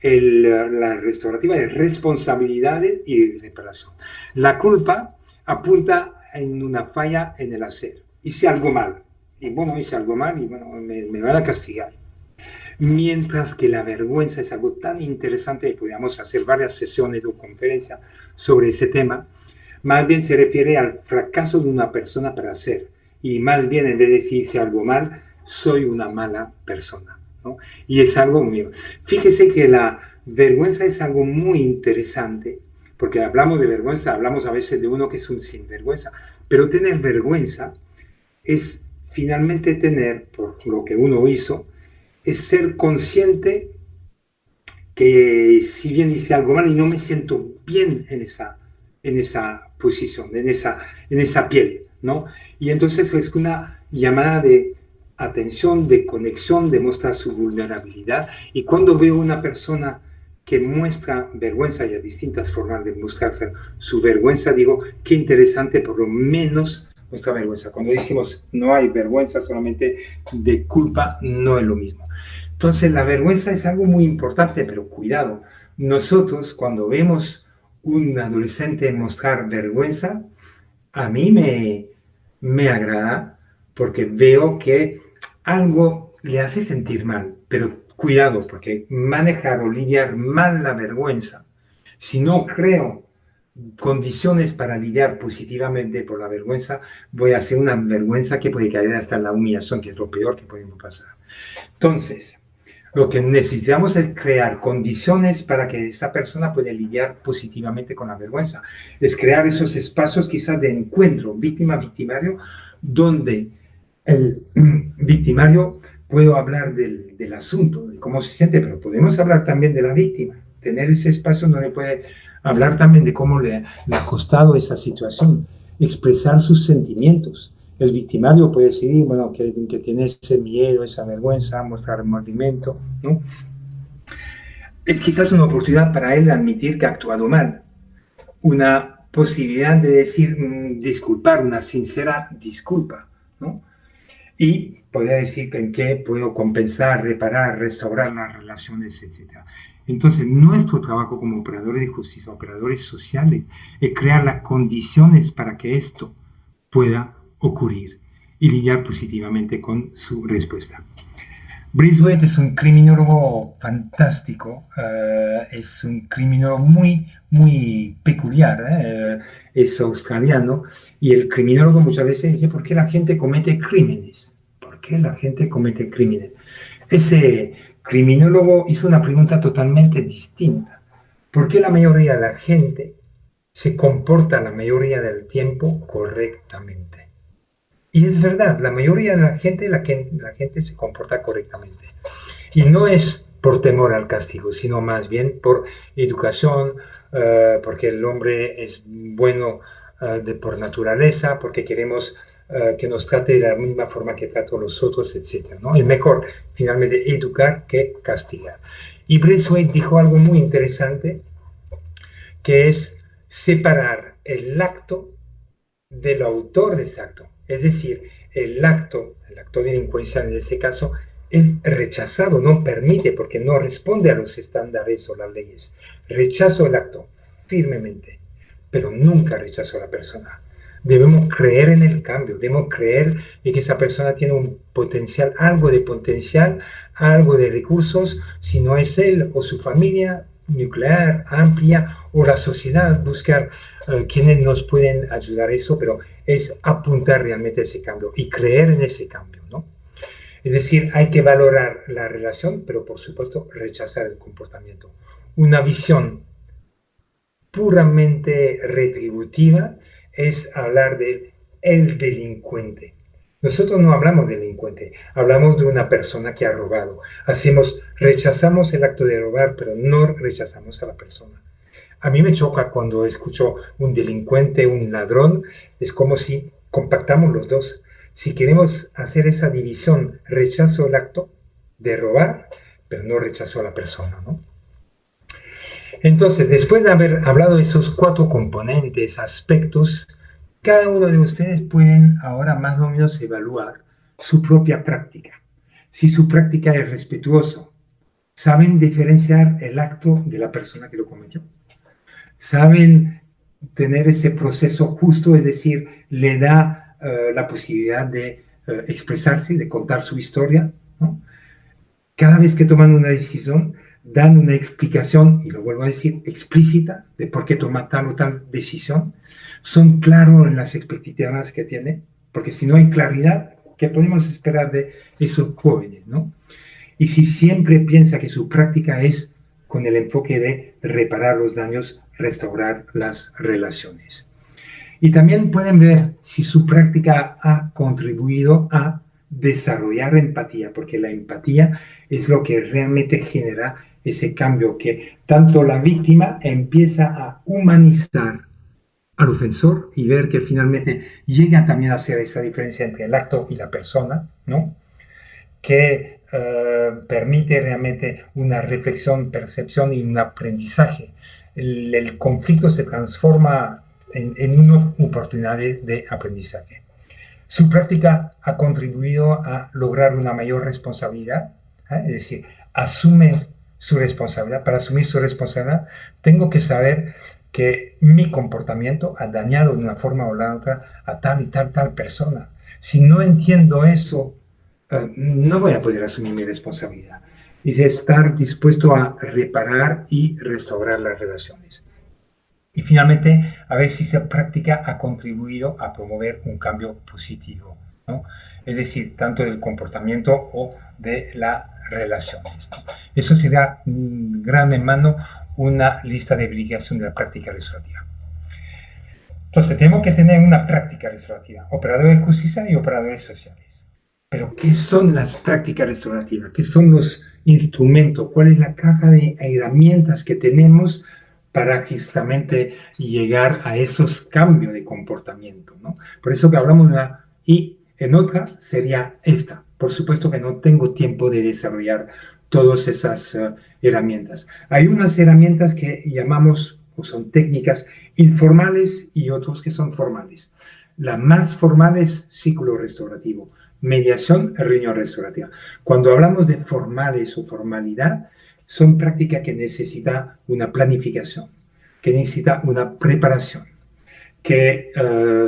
Speaker 3: La restaurativa es responsabilidades y reparación. La culpa apunta en una falla en el hacer. Hice algo mal. Y bueno, hice algo mal y bueno, me van a castigar. Mientras que la vergüenza es algo tan interesante que podríamos hacer varias sesiones o conferencias sobre ese tema, más bien se refiere al fracaso de una persona para hacer. Y más bien, en vez de decirse algo mal, soy una mala persona, ¿no? Y es algo mío. Fíjese que la vergüenza es algo muy interesante, porque hablamos de vergüenza, hablamos a veces de uno que es un sinvergüenza, pero tener vergüenza es finalmente tener, por lo que uno hizo, es ser consciente que si bien hice algo mal y no me siento bien en esa posición, en esa piel, ¿no? Y entonces es una llamada de atención, de conexión, de mostrar su vulnerabilidad. Y cuando veo una persona que muestra vergüenza, y hay distintas formas de mostrarse su vergüenza, digo, qué interesante, por lo menos nuestra vergüenza. Cuando decimos no hay vergüenza, solamente de culpa, no es lo mismo. Entonces la vergüenza es algo muy importante, pero cuidado, nosotros cuando vemos un adolescente mostrar vergüenza, a mí me agrada porque veo que algo le hace sentir mal, pero cuidado, porque manejar o lidiar mal la vergüenza, si no creo condiciones para lidiar positivamente por la vergüenza, voy a hacer una vergüenza que puede caer hasta la humillación, que es lo peor que podemos pasar. Entonces, lo que necesitamos es crear condiciones para que esa persona pueda lidiar positivamente con la vergüenza. Es crear esos espacios quizás de encuentro víctima-victimario, donde el victimario puede hablar del asunto, de cómo se siente, pero podemos hablar también de la víctima. Tener ese espacio donde puede hablar también de cómo le ha costado esa situación, expresar sus sentimientos. El victimario puede decir, bueno, que tiene ese miedo, esa vergüenza, mostrar remordimiento, ¿no? Es quizás una oportunidad para él admitir que ha actuado mal, una posibilidad de decir, disculpar, una sincera disculpa, ¿no? Y poder decir en qué puedo compensar, reparar, restaurar las relaciones, etc. Entonces, nuestro trabajo como operadores de justicia, operadores sociales, es crear las condiciones para que esto pueda ocurrir y lidiar positivamente con su respuesta. Braithwaite es un criminólogo fantástico, es un criminólogo muy peculiar, es australiano, y el criminólogo muchas veces dice, ¿por qué la gente comete crímenes? ¿Por qué la gente comete crímenes? Ese criminólogo hizo una pregunta totalmente distinta. ¿Por qué la mayoría de la gente se comporta la mayoría del tiempo correctamente? Y es verdad, la mayoría de la gente se comporta correctamente. Y no es por temor al castigo, sino más bien por educación, porque el hombre es bueno por naturaleza, porque queremos que nos trate de la misma forma que trato a los otros, etc., ¿no? Es mejor, finalmente, educar que castigar. Y Braithwaite dijo algo muy interesante, que es separar el acto del autor de ese acto. Es decir, el acto delincuencial en ese caso es rechazado, no permite porque no responde a los estándares o las leyes. Rechazo el acto firmemente, pero nunca rechazo a la persona. Debemos creer en el cambio, debemos creer en que esa persona tiene un potencial, algo de recursos, si no es él o su familia nuclear, amplia, o la sociedad, buscar quienes nos pueden ayudar a eso, pero es apuntar realmente a ese cambio y creer en ese cambio, ¿no? Es decir, hay que valorar la relación, pero por supuesto rechazar el comportamiento. Una visión puramente retributiva es hablar de el delincuente. Nosotros no hablamos de delincuente, hablamos de una persona que ha robado. Rechazamos el acto de robar, pero no rechazamos a la persona. A mí me choca cuando escucho un delincuente, un ladrón, es como si compactamos los dos. si queremos hacer esa división, rechazo el acto de robar, pero no rechazo a la persona, ¿no? Entonces, después de haber hablado de esos 4 componentes, aspectos, cada uno de ustedes pueden ahora más o menos evaluar su propia práctica. Si su práctica es respetuosa, saben diferenciar el acto de la persona que lo cometió, saben tener ese proceso justo, es decir, le da la posibilidad de expresarse, de contar su historia, ¿no? Cada vez que toman una decisión, dan una explicación, y lo vuelvo a decir, explícita, de por qué toman tal o tal decisión. Son claros en las expectativas que tienen, porque si no hay claridad, ¿qué podemos esperar de esos jóvenes, no? Y si siempre piensa que su práctica es con el enfoque de reparar los daños, restaurar las relaciones. Y también pueden ver si su práctica ha contribuido a desarrollar empatía, porque la empatía es lo que realmente genera ese cambio, que tanto la víctima empieza a humanizar al ofensor y ver que finalmente llega también a hacer esa diferencia entre el acto y la persona, ¿no? Que permite realmente una reflexión, percepción y un aprendizaje. El conflicto se transforma en una oportunidad de aprendizaje. Su práctica ha contribuido a lograr una mayor responsabilidad, es decir, asume su responsabilidad. Para asumir su responsabilidad, tengo que saber que mi comportamiento ha dañado de una forma o la otra a tal y tal persona. Si no entiendo eso, no voy a poder asumir mi responsabilidad. Es estar dispuesto a reparar y restaurar las relaciones. Y finalmente, a ver si esa práctica ha contribuido a promover un cambio positivo, ¿no? Es decir, tanto del comportamiento o de las relaciones, ¿no? Eso será gran en mano una lista de verificación de la práctica restaurativa. Entonces, tenemos que tener una práctica restaurativa, operadores de justicia y operadores sociales. Pero, ¿qué son las prácticas restaurativas? ¿Qué son los instrumentos? ¿Cuál es la caja de herramientas que tenemos para justamente llegar a esos cambios de comportamiento, ¿no? Por eso que hablamos de una, y en otra sería esta. Por supuesto que no tengo tiempo de desarrollar todas esas herramientas. Hay unas herramientas que llamamos, o son técnicas informales y otras que son formales. La más formal es ciclo restaurativo, mediación, reunión restaurativa. Cuando hablamos de formales o formalidad, son prácticas que necesitan una planificación, que necesitan una preparación, que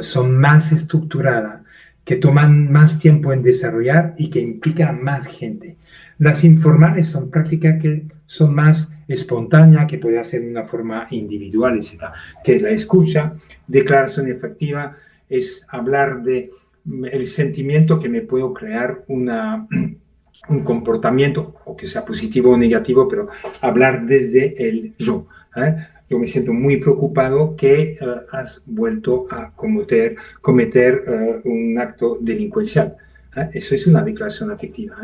Speaker 3: son más estructuradas, que toman más tiempo en desarrollar y que implican más gente. Las informales son prácticas que son más espontáneas, que puede hacer de una forma individual, etc. Que es la escucha, declaración efectiva, es hablar de el sentimiento que me puedo crear un comportamiento, o que sea positivo o negativo, pero hablar desde el yo. Yo me siento muy preocupado que has vuelto a cometer un acto delincuencial. Eso es una declaración afectiva.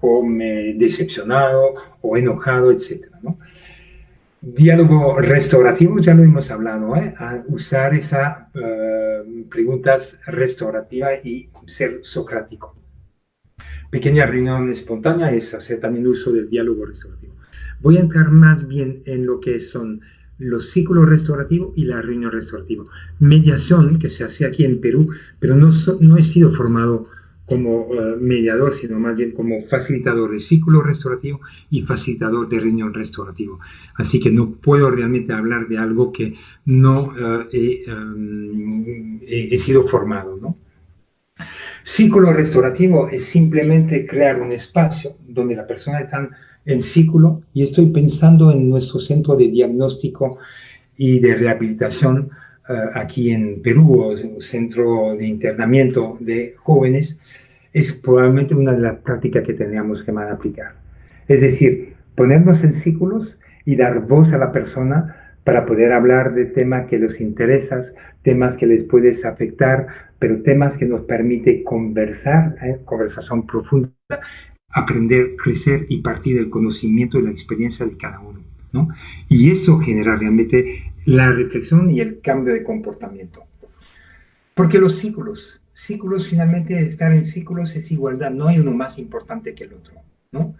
Speaker 3: O me he decepcionado, o enojado, etc., ¿no? Diálogo restaurativo, ya lo hemos hablado, a usar esas preguntas restaurativas y ser socrático. Pequeña reunión espontánea es hacer también uso del diálogo restaurativo. Voy a entrar más bien en lo que son los ciclos restaurativos y la reunión restaurativa. Mediación, que se hace aquí en Perú, pero no he sido formado como mediador, sino más bien como facilitador de ciclo restaurativo y facilitador de reunión restaurativo. Así que no puedo realmente hablar de algo que no he sido formado, ¿no? Ciclo restaurativo es simplemente crear un espacio donde la persona está en ciclo, y estoy pensando en nuestro centro de diagnóstico y de rehabilitación aquí en Perú, o centro de internamiento de jóvenes. Es probablemente una de las prácticas que tendríamos que más aplicar. Es decir, ponernos en círculos y dar voz a la persona para poder hablar de temas que les interesan, temas que les puedes afectar, pero temas que nos permite conversar, conversación profunda, aprender, crecer y partir del conocimiento y la experiencia de cada uno, ¿no? Y eso genera realmente la reflexión y el cambio de comportamiento. Porque los círculos Círculos, finalmente, estar en círculos es igualdad, no hay uno más importante que el otro, ¿no?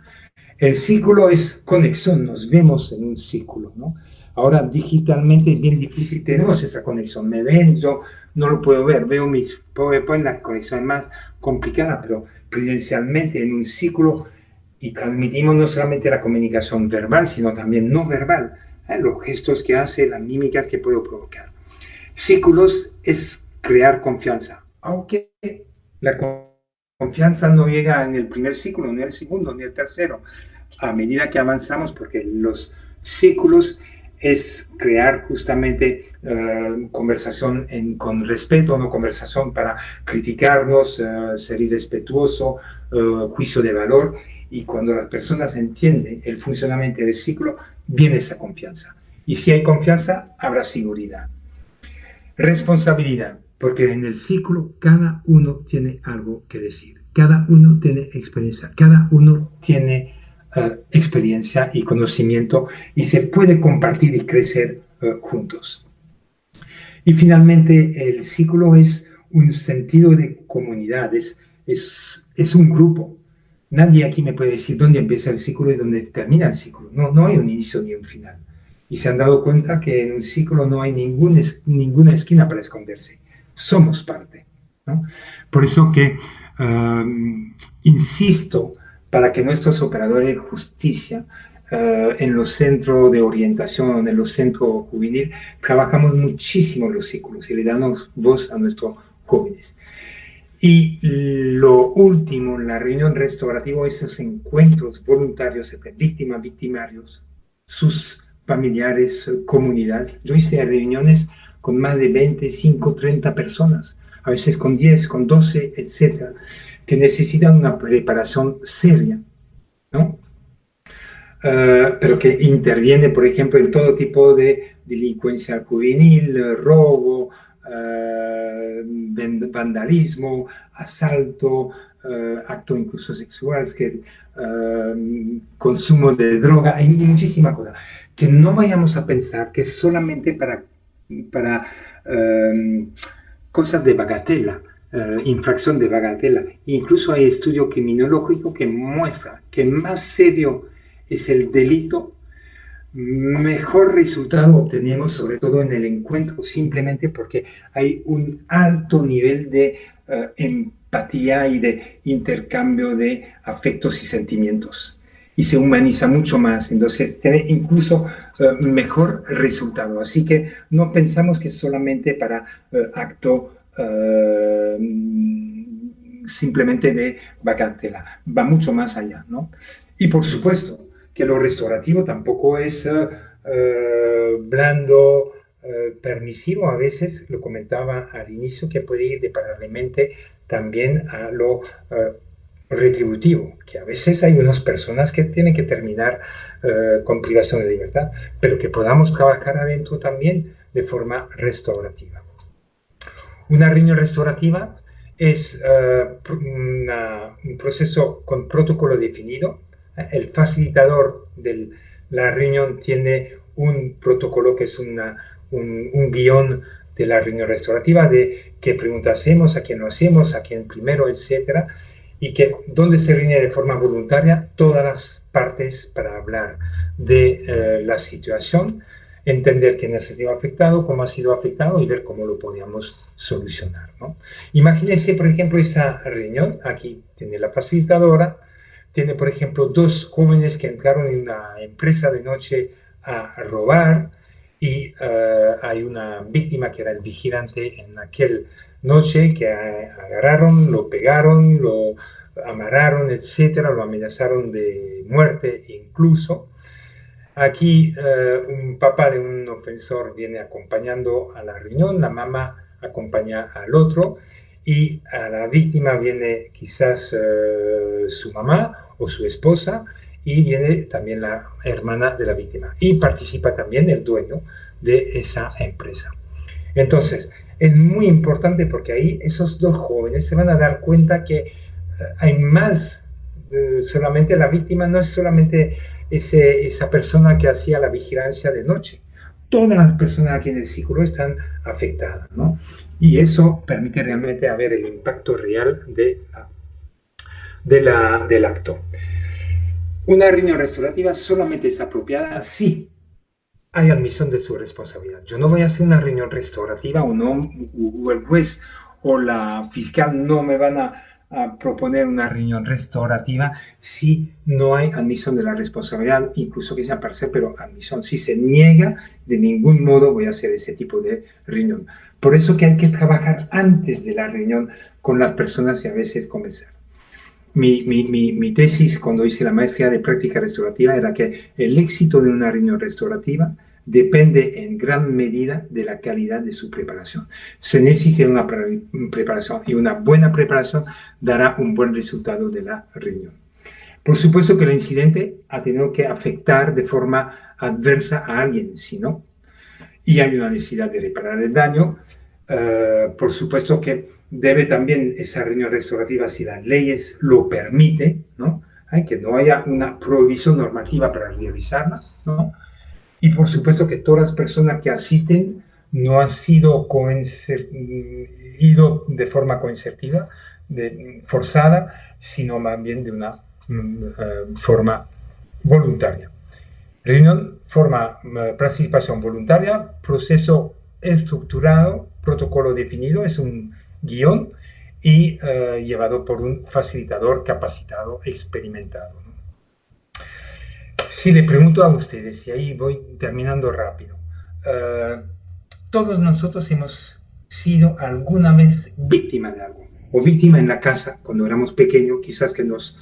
Speaker 3: El círculo es conexión, nos vemos en un círculo, ¿no? Ahora digitalmente es bien difícil, tenemos esa conexión, me ven, yo no lo puedo ver, veo mis PowerPoint, la conexión es más complicada, pero presencialmente en un círculo y transmitimos no solamente la comunicación verbal, sino también no verbal, los gestos que hace, las mímicas que puedo provocar. Círculos es crear confianza, aunque la confianza no llega en el primer círculo, ni el segundo, ni el tercero, a medida que avanzamos, porque los círculos es crear justamente conversación con respeto, no conversación para criticarnos, ser irrespetuoso, juicio de valor, y cuando las personas entienden el funcionamiento del círculo, viene esa confianza. Y si hay confianza, habrá seguridad. Responsabilidad, porque en el círculo cada uno tiene algo que decir, cada uno tiene experiencia, cada uno tiene experiencia y conocimiento y se puede compartir y crecer juntos. Y finalmente el círculo es un sentido de comunidad, es un grupo. Nadie aquí me puede decir dónde empieza el círculo y dónde termina el círculo. No hay un inicio ni un final. Y se han dado cuenta que en un círculo no hay ninguna esquina para esconderse. Somos parte, ¿no? Por eso que insisto para que nuestros operadores de justicia en los centros de orientación, en los centros juveniles, trabajamos muchísimo los círculos y le damos voz a nuestros jóvenes. Y lo último, la reunión restaurativa, esos encuentros voluntarios entre víctimas, victimarios, sus familiares, comunidades. Yo hice reuniones con más de 25, 30 personas, a veces con 10, con 12, etcétera, que necesitan una preparación seria, ¿no? Pero que interviene, por ejemplo, en todo tipo de delincuencia juvenil, robo, vandalismo, asalto, acto incluso sexual, consumo de droga, hay muchísimas cosas. Que no vayamos a pensar que es solamente para cosas de bagatela, infracción de bagatela. Incluso hay estudio criminológico que muestra que más serio es el delito, mejor resultado obtenemos, sobre todo en el encuentro, simplemente porque hay un alto nivel de empatía y de intercambio de afectos y sentimientos. Y se humaniza mucho más, entonces tiene incluso mejor resultado. Así que no pensamos que es solamente para acto simplemente de bagatela, va mucho más allá, ¿no? Y por supuesto que lo restaurativo tampoco es blando, permisivo, a veces, lo comentaba al inicio, que puede ir de paralelamente también a lo retributivo, que a veces hay unas personas que tienen que terminar con privación de libertad, pero que podamos trabajar adentro también de forma restaurativa. Una reunión restaurativa es un proceso con protocolo definido. El facilitador de la reunión tiene un protocolo que es un guión de la reunión restaurativa, de qué preguntas hacemos, a quién lo hacemos, a quién primero, etcétera, y que donde se reúne de forma voluntaria todas las partes para hablar de la situación, entender quién ha sido afectado, cómo ha sido afectado y ver cómo lo podíamos solucionar, ¿no? Imagínense, por ejemplo, esa reunión. Aquí tiene la facilitadora, tiene, por ejemplo, dos jóvenes que entraron en una empresa de noche a robar y hay una víctima que era el vigilante en aquel noche que agarraron, lo pegaron, lo amarraron, etcétera, lo amenazaron de muerte incluso. Aquí un papá de un ofensor viene acompañando a la reunión, la mamá acompaña al otro y a la víctima viene quizás su mamá o su esposa y viene también la hermana de la víctima y participa también el dueño de esa empresa. Entonces, es muy importante porque ahí esos dos jóvenes se van a dar cuenta que hay más, solamente la víctima no es solamente esa persona que hacía la vigilancia de noche. Todas las personas aquí en el círculo están afectadas, ¿no? Y eso permite realmente ver el impacto real del acto. Una reunión restaurativa solamente es apropiada si hay admisión de su responsabilidad. Yo no voy a hacer una reunión restaurativa o el juez o la fiscal no me van a proponer una reunión restaurativa si no hay admisión de la responsabilidad, incluso que sea parcial, pero admisión. Si se niega, de ningún modo voy a hacer ese tipo de reunión. Por eso que hay que trabajar antes de la reunión con las personas y a veces convencer. Mi tesis cuando hice la maestría de práctica restaurativa era que el éxito de una reunión restaurativa depende en gran medida de la calidad de su preparación. Se necesita una preparación y una buena preparación dará un buen resultado de la reunión. Por supuesto que el incidente ha tenido que afectar de forma adversa a alguien, si no, y hay una necesidad de reparar el daño. Por supuesto que debe también esa reunión restaurativa, si las leyes lo permiten, ¿no? Que no haya una prohibición normativa para realizarla, ¿no? Y por supuesto que todas las personas que asisten no han sido ido de forma coercitiva, forzada, sino más bien de una forma voluntaria. Reunión, participación voluntaria, proceso estructurado, protocolo definido, es un guión y llevado por un facilitador capacitado, experimentado, ¿no? Si le pregunto a ustedes, y ahí voy terminando rápido, todos nosotros hemos sido alguna vez víctima de algo, o víctima en la casa cuando éramos pequeños, quizás que nos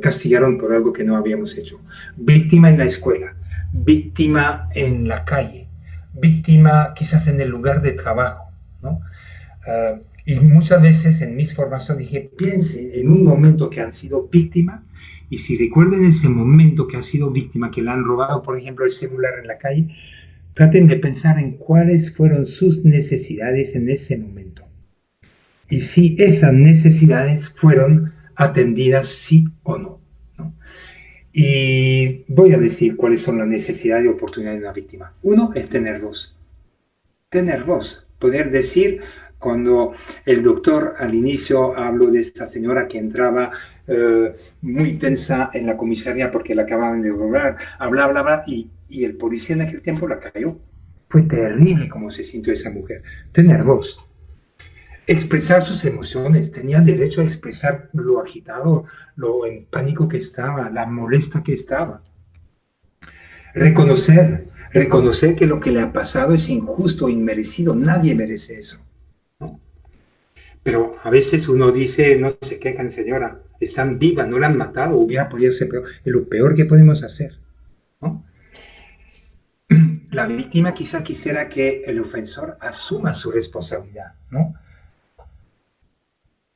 Speaker 3: castigaron por algo que no habíamos hecho, víctima en la escuela, víctima en la calle, víctima quizás en el lugar de trabajo, ¿no? Y muchas veces en mis formaciones dije, piensen en un momento que han sido víctima, y si recuerden ese momento que ha sido víctima, que le han robado, por ejemplo, el celular en la calle, traten de pensar en cuáles fueron sus necesidades en ese momento. Y si esas necesidades fueron atendidas sí o no, ¿no? Y voy a decir cuáles son las necesidades y oportunidades de una víctima. Uno es tener voz. Tener voz. Poder decir, cuando el doctor al inicio habló de esta señora que entraba muy tensa en la comisaría porque la acababan de robar, bla, y el policía en aquel tiempo la cayó. Fue terrible cómo se sintió esa mujer. Tener voz. Expresar sus emociones. Tenía derecho a expresar lo agitado, lo en pánico que estaba, la molesta que estaba. Reconocer que lo que le ha pasado es injusto, inmerecido. Nadie merece eso, ¿no? Pero a veces uno dice, no se quejan, señora, están vivas, no la han matado, hubiera podido ser peor. Es lo peor que podemos hacer, ¿no? La víctima quizá quisiera que el ofensor asuma su responsabilidad, ¿no?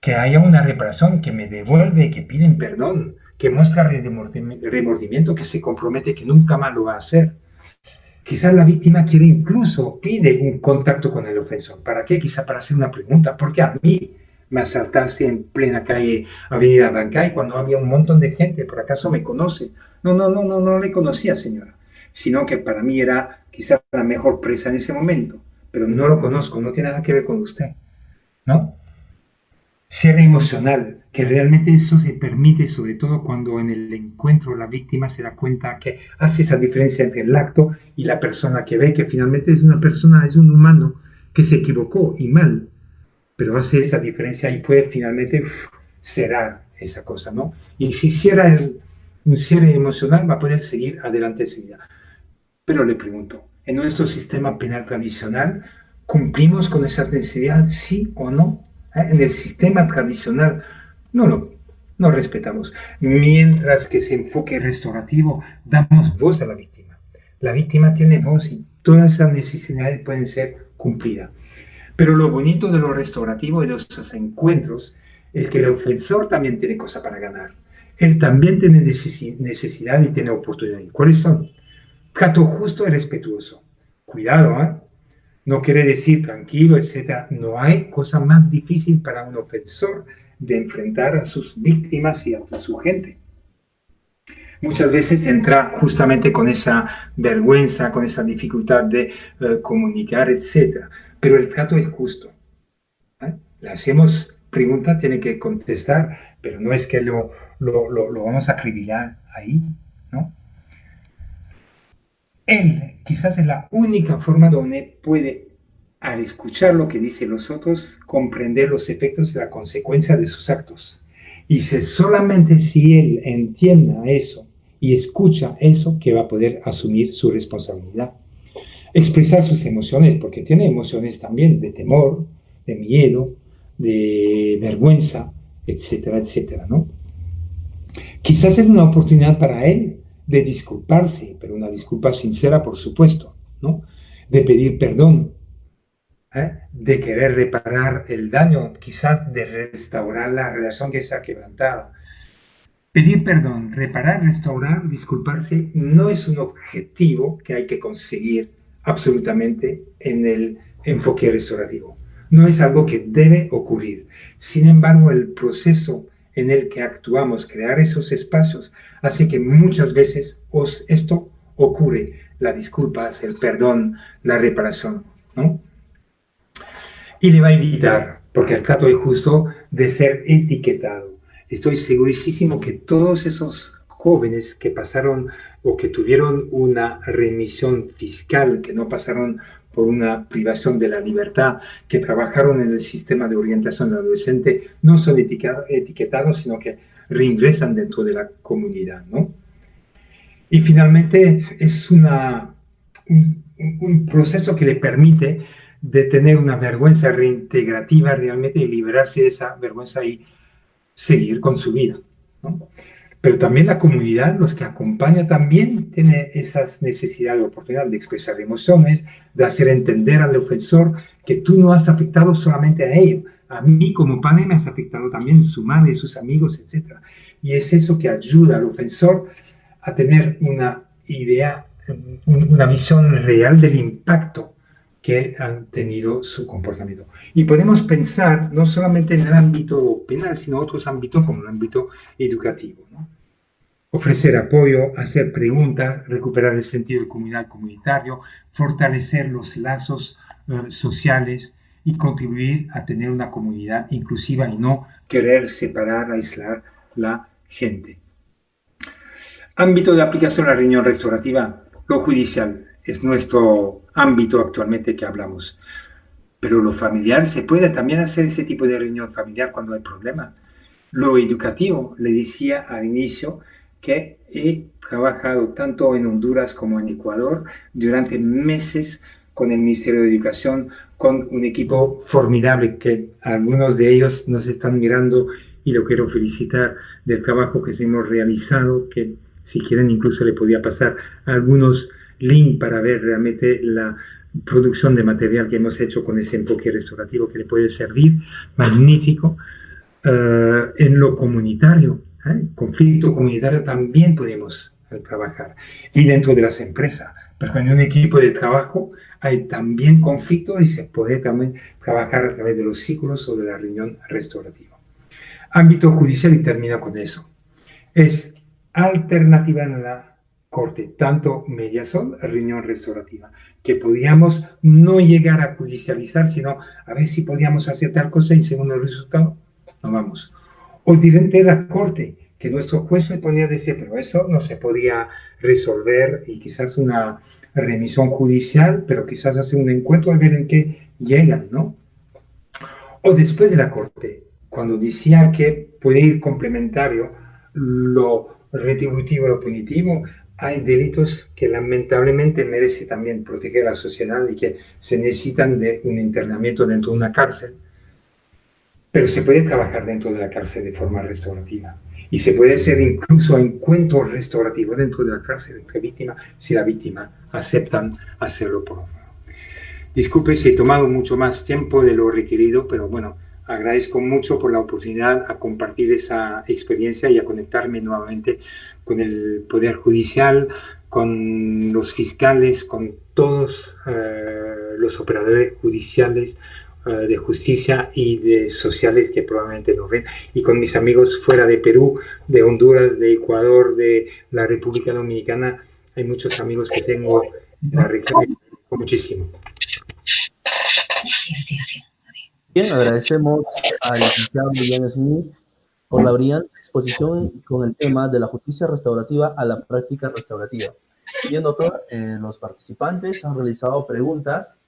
Speaker 3: Que haya una reparación, que me devuelve, que piden perdón, que muestra remordimiento, que se compromete que nunca más lo va a hacer. Quizás la víctima quiere incluso, pide un contacto con el ofensor. ¿Para qué? Quizá para hacer una pregunta. ¿Por qué a mí me asaltaste en plena calle Avenida Bancay cuando había un montón de gente? ¿Por acaso me conoce? No le conocía, señora. Sino que para mí era quizá la mejor presa en ese momento. Pero no lo conozco, no tiene nada que ver con usted, ¿no? Cierre emocional, que realmente eso se permite, sobre todo cuando en el encuentro la víctima se da cuenta que hace esa diferencia entre el acto y la persona que ve que finalmente es una persona, es un humano que se equivocó y mal, pero hace esa diferencia y puede finalmente cerrar esa cosa, ¿no? Y si cierra un cierre emocional va a poder seguir adelante enseguida. Pero le pregunto, ¿en nuestro sistema penal tradicional cumplimos con esas necesidades, sí o no? En el sistema tradicional no respetamos. Mientras que ese enfoque restaurativo damos voz a la víctima. La víctima tiene voz y todas esas necesidades pueden ser cumplidas. Pero lo bonito de lo restaurativo y de esos encuentros es que el ofensor también tiene cosas para ganar. Él también tiene necesidad y tiene oportunidad. ¿Cuáles son? Trato justo y respetuoso. Cuidado, ¿eh? No quiere decir tranquilo, etc. No hay cosa más difícil para un ofensor de enfrentar a sus víctimas y a su gente. Muchas veces entra justamente con esa vergüenza, con esa dificultad de comunicar, etc. pero el trato es justo. Le hacemos preguntas, tiene que contestar, pero no es que lo vamos a acribillar ahí, ¿no? Él quizás es la única forma donde puede, al escuchar lo que dicen los otros, comprender los efectos y la consecuencia de sus actos. Y solamente si él entienda eso y escucha eso, que va a poder asumir su responsabilidad. Expresar sus emociones, porque tiene emociones también de temor, de miedo, de vergüenza, etcétera, etcétera, ¿no? Quizás es una oportunidad para él de disculparse, pero una disculpa sincera, por supuesto, ¿no? De pedir perdón, de querer reparar el daño, quizás de restaurar la relación que se ha quebrantado. Pedir perdón, reparar, restaurar, disculparse, no es un objetivo que hay que conseguir absolutamente en el enfoque restaurativo. No es algo que debe ocurrir. Sin embargo, el proceso en el que actuamos, crear esos espacios, hace que muchas veces esto ocurre, la disculpa, el perdón, la reparación, ¿no? Y le va a evitar, porque el trato es justo, de ser etiquetado. Estoy segurísimo que todos esos jóvenes que pasaron o que tuvieron una remisión fiscal, que no pasaron por una privación de la libertad, que trabajaron en el sistema de orientación del adolescente, no son etiquetados, sino que reingresan dentro de la comunidad, ¿no? Y finalmente es un proceso que le permite de tener una vergüenza reintegrativa realmente y liberarse de esa vergüenza y seguir con su vida, ¿no? Pero también la comunidad, los que acompañan, también tiene esas necesidades de oportunidad de expresar emociones, de hacer entender al ofensor que tú no has afectado solamente a ellos. A mí como padre me has afectado también su madre, sus amigos, etc. Y es eso que ayuda al ofensor a tener una idea, una visión real del impacto que han tenido su comportamiento. Y podemos pensar no solamente en el ámbito penal, sino en otros ámbitos como el ámbito educativo, ¿no? Ofrecer apoyo, hacer preguntas, recuperar el sentido de comunidad comunitario, fortalecer los lazos sociales y contribuir a tener una comunidad inclusiva y no querer separar, aislar la gente. Ámbito de aplicación a la reunión restaurativa, lo judicial es nuestro ámbito actualmente que hablamos. Pero lo familiar, se puede también hacer ese tipo de reunión familiar cuando hay problema. Lo educativo, le decía al inicio que he trabajado tanto en Honduras como en Ecuador durante meses con el Ministerio de Educación, con un equipo formidable que algunos de ellos nos están mirando y lo quiero felicitar del trabajo que hemos realizado, que si quieren incluso le podía pasar algunos links para ver realmente la producción de material que hemos hecho con ese enfoque restaurativo que le puede servir, magnífico. En lo comunitario, conflicto comunitario también podemos trabajar. Y dentro de las empresas, porque en un equipo de trabajo hay también conflicto y se puede también trabajar a través de los ciclos o de la reunión restaurativa. Ámbito judicial, y termina con eso. Es alternativa en la corte, tanto mediación, reunión restaurativa, que podíamos no llegar a judicializar, sino a ver si podíamos hacer tal cosa y según el resultado, no vamos. O directamente la corte, que nuestro juez se ponía a decir, pero eso no se podía resolver y quizás una remisión judicial, pero quizás hacer un encuentro a ver en qué llegan, ¿no? O después de la corte, cuando decía que puede ir complementario lo retributivo y lo punitivo, hay delitos que lamentablemente merece también proteger a la sociedad y que se necesitan de un internamiento dentro de una cárcel. Pero se puede trabajar dentro de la cárcel de forma restaurativa. Y se puede hacer incluso encuentros restaurativos dentro de la cárcel entre víctimas, si la víctima aceptan hacerlo por favor. Disculpe si he tomado mucho más tiempo de lo requerido, pero bueno, agradezco mucho por la oportunidad a compartir esa experiencia y a conectarme nuevamente con el Poder Judicial, con los fiscales, con todos los operadores judiciales, de justicia y de sociales que probablemente nos ven, y con mis amigos fuera de Perú, de Honduras, de Ecuador, de la República Dominicana. Hay muchos amigos que tengo en la región, muchísimo.
Speaker 4: investigación.
Speaker 1: Bien, agradecemos al licenciado Ian Smith por la brillante exposición con el tema de la justicia restaurativa a la práctica restaurativa. Bien, doctor, los participantes han realizado preguntas,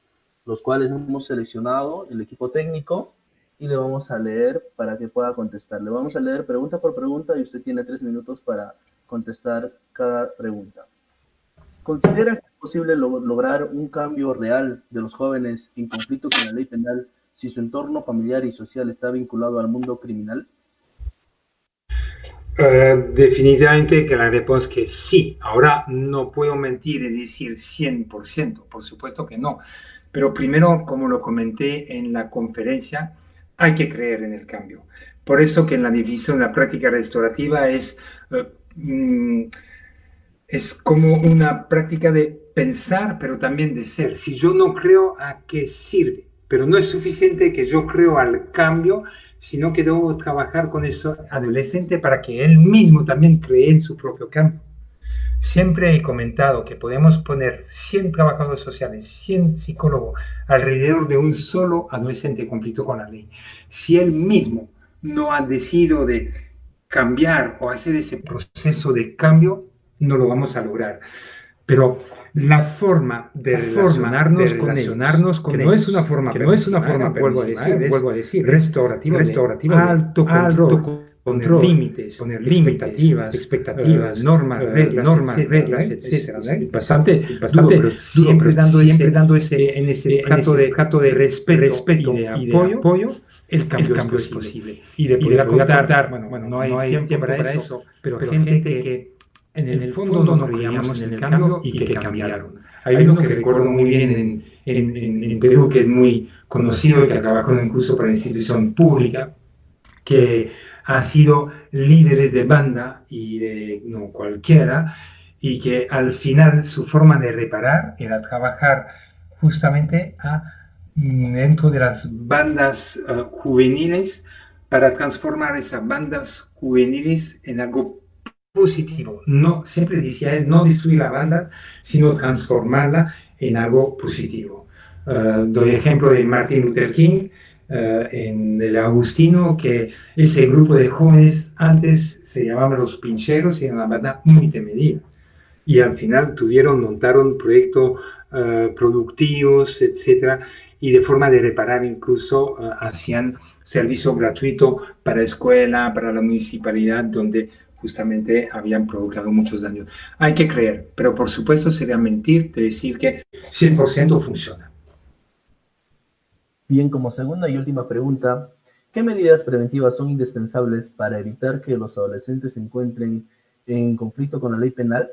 Speaker 1: los cuales hemos seleccionado el equipo técnico y le vamos a leer para que pueda contestar. Le vamos a leer pregunta por pregunta y usted tiene 3 minutos para contestar cada pregunta. ¿Considera que es posible lograr un cambio real de los jóvenes en conflicto con la ley penal si su entorno familiar y social está vinculado al mundo criminal?
Speaker 3: Definitivamente que la respuesta es que sí. Ahora no puedo mentir y decir 100%, por supuesto que no. Pero primero, como lo comenté en la conferencia, hay que creer en el cambio. Por eso que en la definición de la práctica restaurativa es como una práctica de pensar, pero también de ser. Si yo no creo, ¿a qué sirve? Pero no es suficiente que yo creo al cambio, sino que debo trabajar con ese adolescente para que él mismo también cree en su propio cambio. Siempre he comentado que podemos poner 100 trabajadores sociales, 100 psicólogos alrededor de un solo adolescente en conflicto con la ley. Si él mismo no ha decidido de cambiar o hacer ese proceso de cambio, no lo vamos a lograr. Pero la forma de relacionarnos con ellos, que no es una forma, vuelvo a decir, restaurativa, alto control, límites, expectativas, normas, reglas, etcétera. Bastante duro, siempre dando ese trato de respeto y de apoyo. El cambio es posible. Y le podría contar, bueno, no hay tiempo para eso, pero gente que en el fondo no creíamos en el cambio y que cambiaron. Hay uno que recuerdo muy bien en Perú, que es muy conocido y que trabajó en un curso para la institución pública, que ha sido líderes de banda y de no cualquiera, y que al final su forma de reparar era trabajar justamente dentro de las bandas juveniles para transformar esas bandas juveniles en algo positivo. No, siempre decía él, no destruir la banda, sino transformarla en algo positivo. Doy ejemplo de Martin Luther King, en el Agustino, que ese grupo de jóvenes antes se llamaban los pincheros y era una banda muy temedida. Y al final montaron proyectos productivos, etcétera, y de forma de reparar incluso hacían servicio gratuito para escuela, para la municipalidad, donde justamente habían provocado muchos daños. Hay que creer, pero por supuesto sería mentir de decir que 100% funciona.
Speaker 1: Bien, como segunda y última pregunta, ¿qué medidas preventivas son indispensables para evitar que los adolescentes se encuentren en conflicto con la ley penal?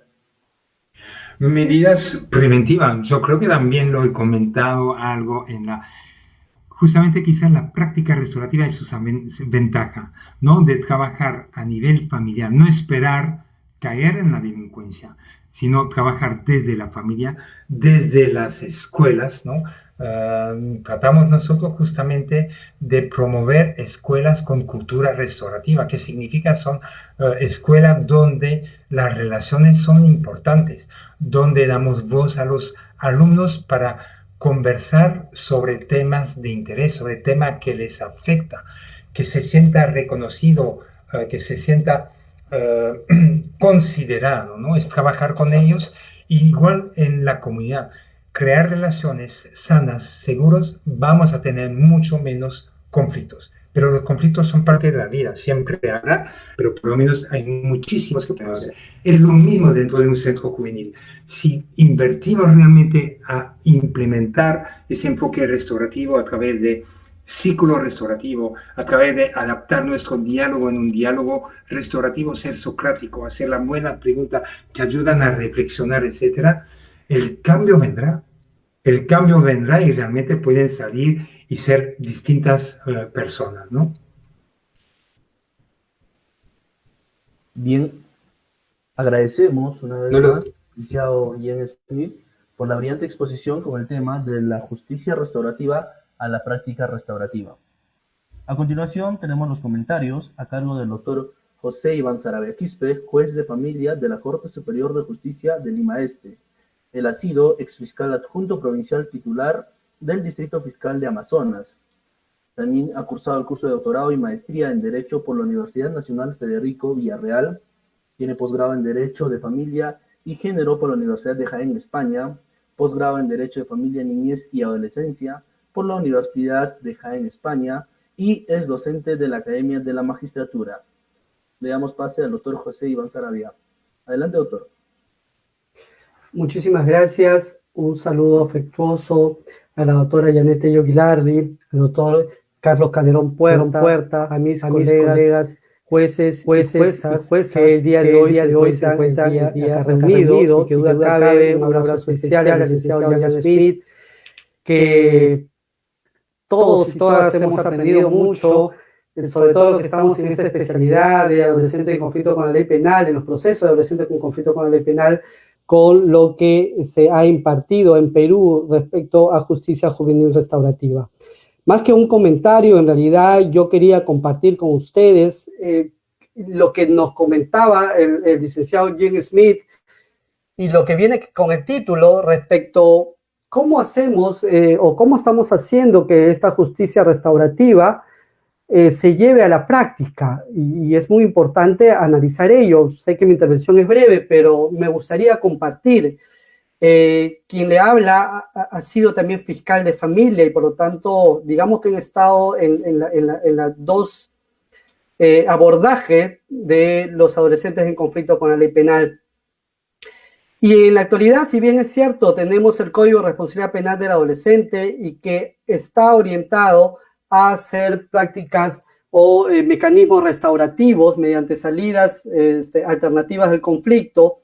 Speaker 3: Medidas preventivas, yo creo que también lo he comentado algo justamente quizás la práctica restaurativa es su ventaja, ¿no? De trabajar a nivel familiar, no esperar caer en la delincuencia, sino trabajar desde la familia, desde las escuelas, ¿no? Tratamos nosotros justamente de promover escuelas con cultura restaurativa, que significa son escuelas donde las relaciones son importantes, donde damos voz a los alumnos para conversar sobre temas de interés, sobre temas que les afecta, que se sienta reconocido, que se sienta considerado, ¿no? Es trabajar con ellos, igual en la comunidad. Crear relaciones sanas, seguros, vamos a tener mucho menos conflictos. Pero los conflictos son parte de la vida, siempre habrá, pero por lo menos hay muchísimos que podemos hacer. Es lo mismo dentro de un centro juvenil. Si invertimos realmente a implementar ese enfoque restaurativo a través de ciclo restaurativo, a través de adaptar nuestro diálogo en un diálogo restaurativo, ser socrático, hacer las buenas preguntas que ayudan a reflexionar, etc., el cambio vendrá. El cambio vendrá y realmente pueden salir y ser distintas personas, ¿no?
Speaker 1: Bien, agradecemos una vez más al licenciado Ian Smith por la brillante exposición con el tema de la justicia restaurativa a la práctica restaurativa. A continuación tenemos los comentarios a cargo del doctor José Iván Sarabia Quispe, juez de familia de la Corte Superior de Justicia de Lima Este. Él ha sido exfiscal adjunto provincial titular del Distrito Fiscal de Amazonas. También ha cursado el curso de doctorado y maestría en Derecho por la Universidad Nacional Federico Villarreal. Tiene posgrado en Derecho de Familia y Género por la Universidad de Jaén, España. Posgrado en Derecho de Familia, Niñez y Adolescencia por la Universidad de Jaén, España. Y es docente de la Academia de la Magistratura. Le damos pase al doctor José Iván Saravia. Adelante, doctor.
Speaker 4: Muchísimas gracias. Un saludo afectuoso a la doctora Yanette Yoguilardi, al doctor Carlos Calderón Puerta, a mis colegas jueces y juezas que el día de hoy se encuentran acá reunidos, y que duda cabe, un abrazo especial al licenciado Jan Smith, que todos y todas hemos aprendido mucho, sobre todo los que estamos en esta especialidad de adolescentes en conflicto con la ley penal, en los procesos de adolescentes con conflicto con la ley penal, con lo que se ha impartido en Perú respecto a justicia juvenil restaurativa. Más que un comentario, en realidad yo quería compartir con ustedes lo que nos comentaba el licenciado Jan Smith y lo que viene con el título respecto a cómo hacemos o cómo estamos haciendo que esta justicia restaurativa se lleve a la práctica, y es muy importante analizar ello. Sé que mi intervención es breve, pero me gustaría compartir. Quien le habla ha sido también fiscal de familia y por lo tanto, digamos que han estado en las dos abordajes de los adolescentes en conflicto con la ley penal. Y en la actualidad, si bien es cierto, tenemos el Código de Responsabilidad Penal del Adolescente y que está orientado a hacer prácticas o mecanismos restaurativos mediante salidas alternativas del conflicto,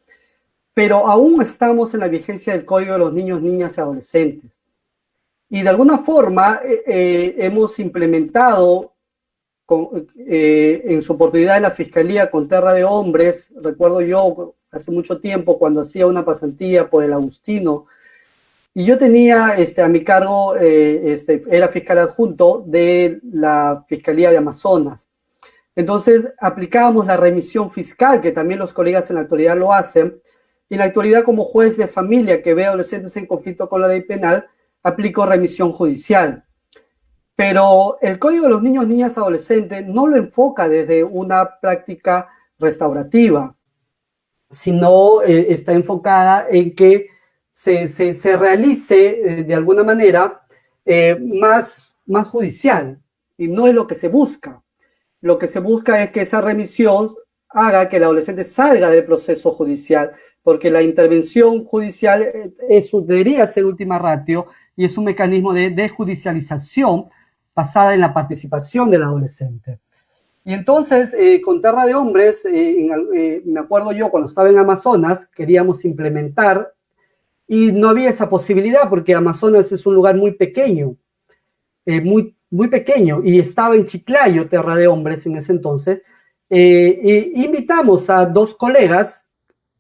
Speaker 4: pero aún estamos en la vigencia del Código de los Niños, Niñas y Adolescentes. Y de alguna forma hemos implementado en su oportunidad en la Fiscalía con Terra de Hombres, recuerdo yo hace mucho tiempo cuando hacía una pasantía por el Agustino, y yo tenía a mi cargo, era fiscal adjunto de la Fiscalía de Amazonas. Entonces aplicábamos la remisión fiscal, que también los colegas en la actualidad lo hacen, y en la actualidad como juez de familia que ve adolescentes en conflicto con la ley penal, aplico remisión judicial. Pero el Código de los Niños, Niñas y Adolescentes no lo enfoca desde una práctica restaurativa, sino está enfocada en que se realice de alguna manera más judicial, y no es lo que se busca. Lo que se busca es que esa remisión haga que el adolescente salga del proceso judicial, porque la intervención judicial debería ser última ratio y es un mecanismo de desjudicialización basada en la participación del adolescente. Y entonces, con Terra de Hombres, me acuerdo yo cuando estaba en Amazonas, queríamos implementar y no había esa posibilidad porque Amazonas es un lugar muy pequeño, muy pequeño, y estaba en Chiclayo, Terra de Hombres en ese entonces. Invitamos a dos colegas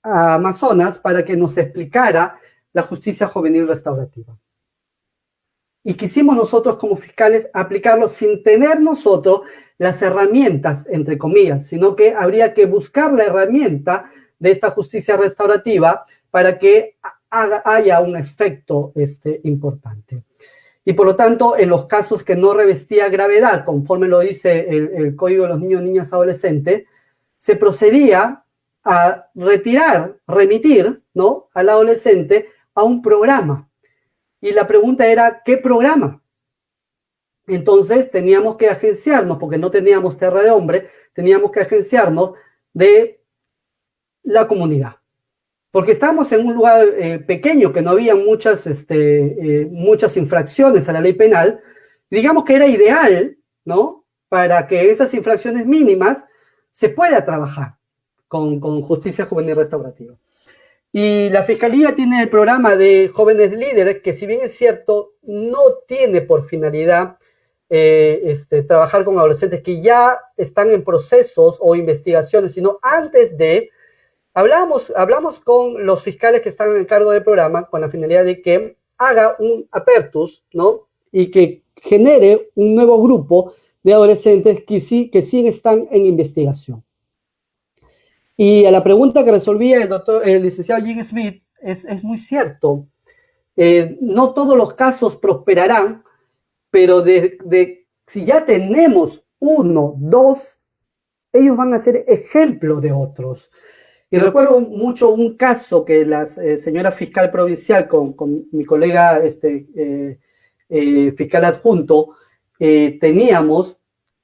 Speaker 4: a Amazonas para que nos explicara la justicia juvenil restaurativa. Y quisimos nosotros como fiscales aplicarlo sin tener nosotros las herramientas, entre comillas, sino que habría que buscar la herramienta de esta justicia restaurativa para que haya un efecto importante. Y por lo tanto, en los casos que no revestía gravedad, conforme lo dice el Código de los Niños, Niñas y Adolescentes, se procedía a remitir, ¿no?, al adolescente a un programa. Y la pregunta era, ¿qué programa? Entonces teníamos que agenciarnos, porque no teníamos Terra de Hombre, teníamos que agenciarnos de la comunidad. Porque estábamos en un lugar pequeño, que no había muchas infracciones a la ley penal. Digamos que era ideal, ¿no?, para que esas infracciones mínimas se pueda trabajar con justicia juvenil restaurativa. Y la Fiscalía tiene el programa de jóvenes líderes, que si bien es cierto, no tiene por finalidad trabajar con adolescentes que ya están en procesos o investigaciones, sino antes de... Hablamos con los fiscales que están en cargo del programa con la finalidad de que haga un apertus, ¿no?, y que genere un nuevo grupo de adolescentes que sí están en investigación. Y a la pregunta que resolvía el licenciado Jan Smith, es muy cierto. No todos los casos prosperarán, pero si ya tenemos 1, 2, ellos van a ser ejemplo de otros. Y recuerdo mucho un caso que la señora fiscal provincial con mi colega fiscal adjunto teníamos,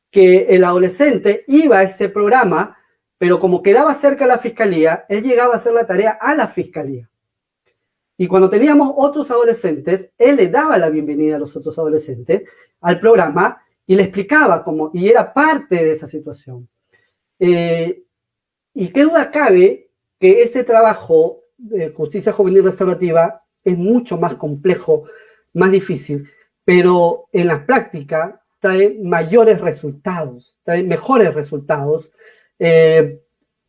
Speaker 4: que el adolescente iba a este programa, pero como quedaba cerca de la fiscalía, él llegaba a hacer la tarea a la fiscalía. Y cuando teníamos otros adolescentes, él le daba la bienvenida a los otros adolescentes al programa y le explicaba cómo, y era parte de esa situación. Y qué duda cabe que este trabajo de justicia juvenil restaurativa es mucho más complejo, más difícil, pero en la práctica trae mayores resultados, trae mejores resultados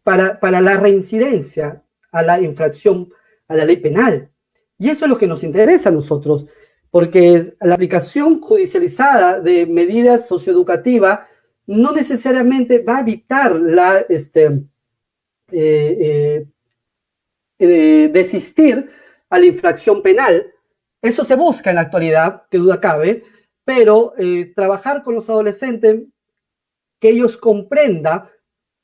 Speaker 4: para la reincidencia a la infracción a la ley penal. Y eso es lo que nos interesa a nosotros, porque la aplicación judicializada de medidas socioeducativas no necesariamente va a evitar desistir a la infracción penal. Eso se busca en la actualidad, que duda cabe, pero trabajar con los adolescentes, que ellos comprendan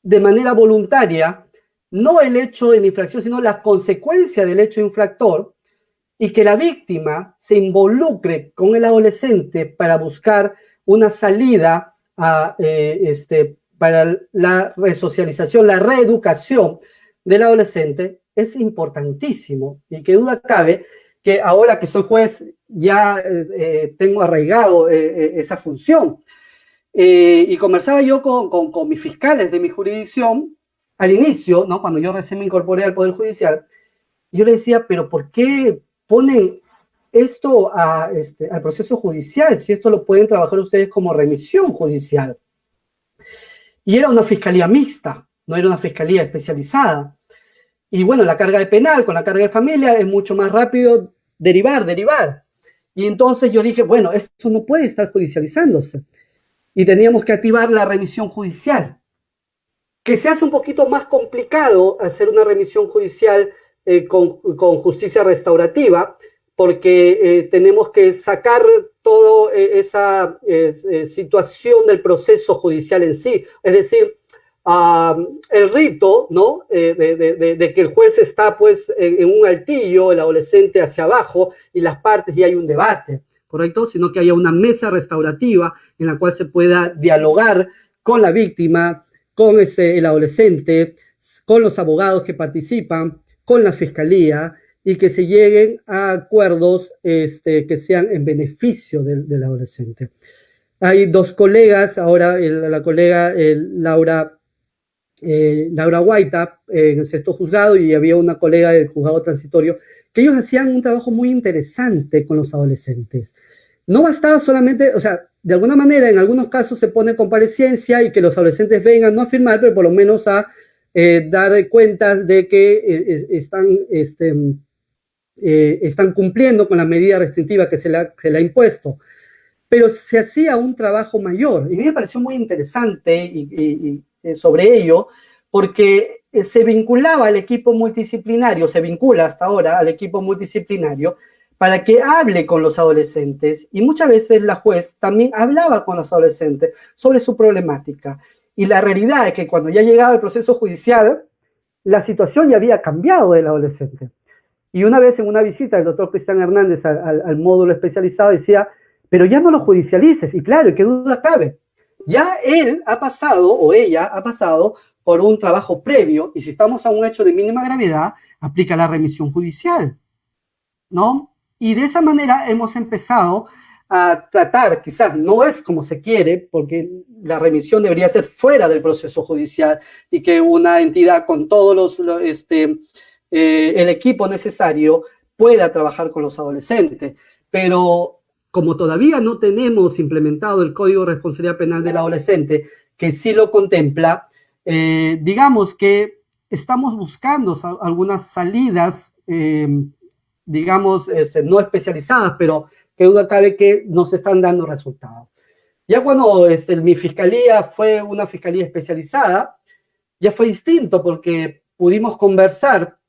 Speaker 4: de manera voluntaria no el hecho de la infracción, sino la consecuencia del hecho infractor, y que la víctima se involucre con el adolescente para buscar una salida para la resocialización, la reeducación del adolescente, es importantísimo. Y que duda cabe que ahora que soy juez ya tengo arraigado esa función. Y conversaba yo con mis fiscales de mi jurisdicción al inicio, ¿no? Cuando yo recién me incorporé al Poder Judicial, yo le decía, pero ¿por qué ponen esto al proceso judicial si esto lo pueden trabajar ustedes como remisión judicial? Y era una fiscalía mixta, no era una fiscalía especializada. Y bueno, la carga de penal con la carga de familia es mucho más rápido derivar. Y entonces yo dije, bueno, esto no puede estar judicializándose. Y teníamos que activar la remisión judicial, que se hace un poquito más complicado hacer una remisión judicial con justicia restaurativa, porque tenemos que sacar toda esa situación del proceso judicial en sí. Es decir, el rito, ¿no? De que el juez está pues en un altillo, el adolescente hacia abajo y las partes, y hay un debate, ¿correcto? Sino que haya una mesa restaurativa en la cual se pueda dialogar con la víctima, con el adolescente, con los abogados que participan, con la fiscalía, y que se lleguen a acuerdos que sean en beneficio del adolescente. Hay dos colegas, ahora la colega Laura Guaita en el sexto juzgado, y había una colega del juzgado transitorio, que ellos hacían un trabajo muy interesante con los adolescentes. No bastaba solamente, o sea, de alguna manera en algunos casos se pone comparecencia y que los adolescentes vengan no a firmar, pero por lo menos a dar cuentas de que están cumpliendo con la medida restrictiva que se le ha impuesto. Pero se hacía un trabajo mayor, y a mí me pareció muy interesante sobre ello, porque se vinculaba al equipo multidisciplinario, se vincula hasta ahora al equipo multidisciplinario, para que hable con los adolescentes, y muchas veces la juez también hablaba con los adolescentes sobre su problemática. Y la realidad es que cuando ya llegaba el proceso judicial, la situación ya había cambiado del adolescente. Y una vez en una visita del doctor Cristian Hernández al módulo especializado decía, pero ya no lo judicialices. Y claro, ¿qué duda cabe? Ya él ha pasado, o ella ha pasado, por un trabajo previo, y si estamos a un hecho de mínima gravedad, aplica la remisión judicial, ¿no? Y de esa manera hemos empezado a tratar, quizás no es como se quiere, porque la remisión debería ser fuera del proceso judicial y que una entidad con todos el equipo necesario pueda trabajar con los adolescentes. Pero como todavía no tenemos implementado el Código de Responsabilidad Penal del Adolescente, que sí lo contempla, digamos que estamos buscando algunas salidas, digamos, no especializadas, pero que duda cabe que nos están dando resultados. Ya cuando mi fiscalía fue una fiscalía especializada, ya fue distinto porque pudimos conversar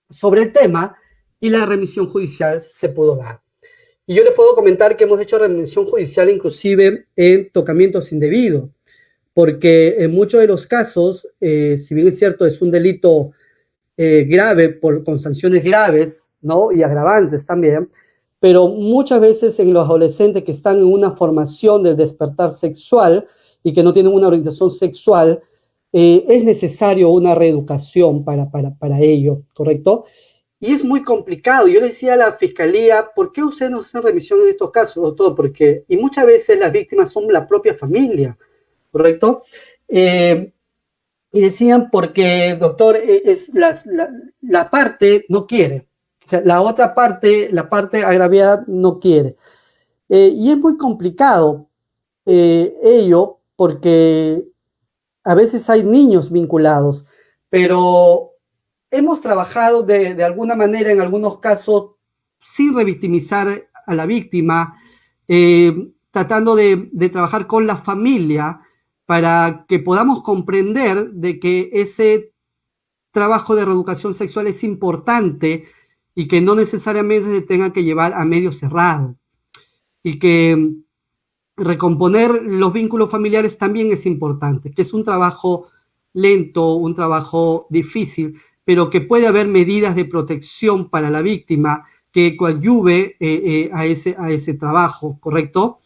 Speaker 4: sobre el tema y la remisión judicial se pudo dar. Y yo le puedo comentar que hemos hecho remisión judicial inclusive en tocamientos indebidos, porque en muchos de los casos, si bien es cierto, es un delito grave con sanciones graves, ¿no? Y agravantes también, pero muchas veces en los adolescentes que están en una formación del despertar sexual y que no tienen una orientación sexual, es necesario una reeducación para ello, ¿correcto? Y es muy complicado. Yo le decía a la fiscalía, ¿por qué ustedes no hacen remisión en estos casos, doctor? Porque, y muchas veces las víctimas son la propia familia, ¿correcto? Y decían, porque, doctor, la parte no quiere. O sea, la otra parte, la parte agraviada, no quiere. Y es muy complicado ello, porque a veces hay niños vinculados, pero hemos trabajado de alguna manera, en algunos casos, sin revictimizar a la víctima, tratando de trabajar con la familia para que podamos comprender de que ese trabajo de reeducación sexual es importante y que no necesariamente se tenga que llevar a medio cerrado, y que recomponer los vínculos familiares también es importante, que es un trabajo lento, un trabajo difícil, pero que puede haber medidas de protección para la víctima que coadyuve a ese trabajo, ¿correcto?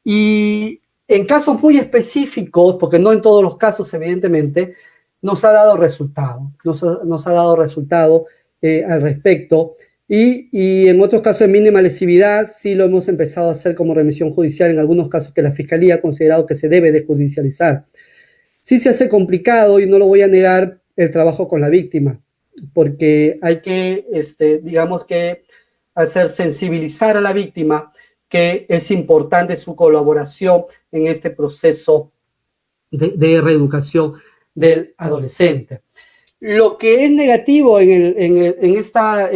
Speaker 4: Y en casos muy específicos, porque no en todos los casos, evidentemente, nos ha dado resultado, nos ha dado resultado al respecto. Y en otros casos de mínima lesividad, sí lo hemos empezado a hacer como remisión judicial, en algunos casos que la Fiscalía ha considerado que se debe de judicializar. Sí se hace complicado, y no lo voy a negar, el trabajo con la víctima, porque hay que, digamos que, hacer sensibilizar a la víctima que es importante su colaboración en este proceso de reeducación del adolescente. Lo que es negativo en esta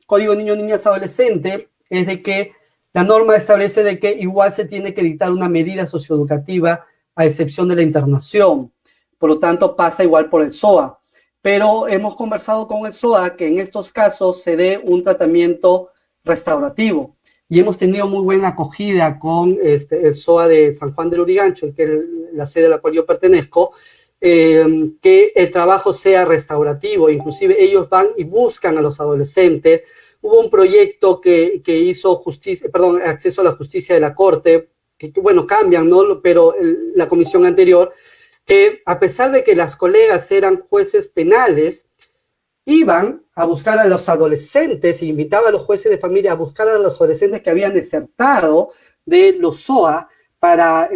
Speaker 4: Código Niños, Niñas, Adolescente es de que la norma establece de que igual se tiene que dictar una medida socioeducativa a excepción de la internación. Por lo tanto, pasa igual por el SOA. Pero hemos conversado con el SOA que en estos casos se dé un tratamiento restaurativo. Y hemos tenido muy buena acogida con el SOA de San Juan del Urigancho, que es la sede a la cual yo pertenezco, que el trabajo sea restaurativo. Inclusive ellos van y buscan a los adolescentes. Hubo un proyecto que hizo acceso a la justicia de la Corte, que bueno, cambian, ¿no? Pero la comisión anterior, que a pesar de que las colegas eran jueces penales, iban a buscar a los adolescentes, invitaba a los jueces de familia a buscar a los adolescentes que habían desertado de los SOA para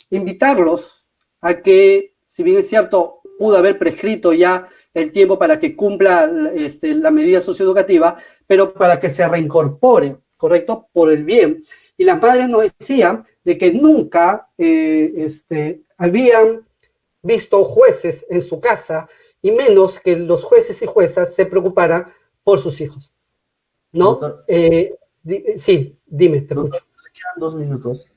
Speaker 4: invitarlos a que, si bien es cierto, pudo haber prescrito ya el tiempo para que cumpla la medida socioeducativa, pero para que se reincorpore, ¿correcto? Por el bien. Y las madres nos decían de que nunca habían visto jueces en su casa, y menos que los jueces y juezas se preocuparan por sus hijos, ¿no? Sí, dime, te escucho.
Speaker 1: Quedan 2 minutos.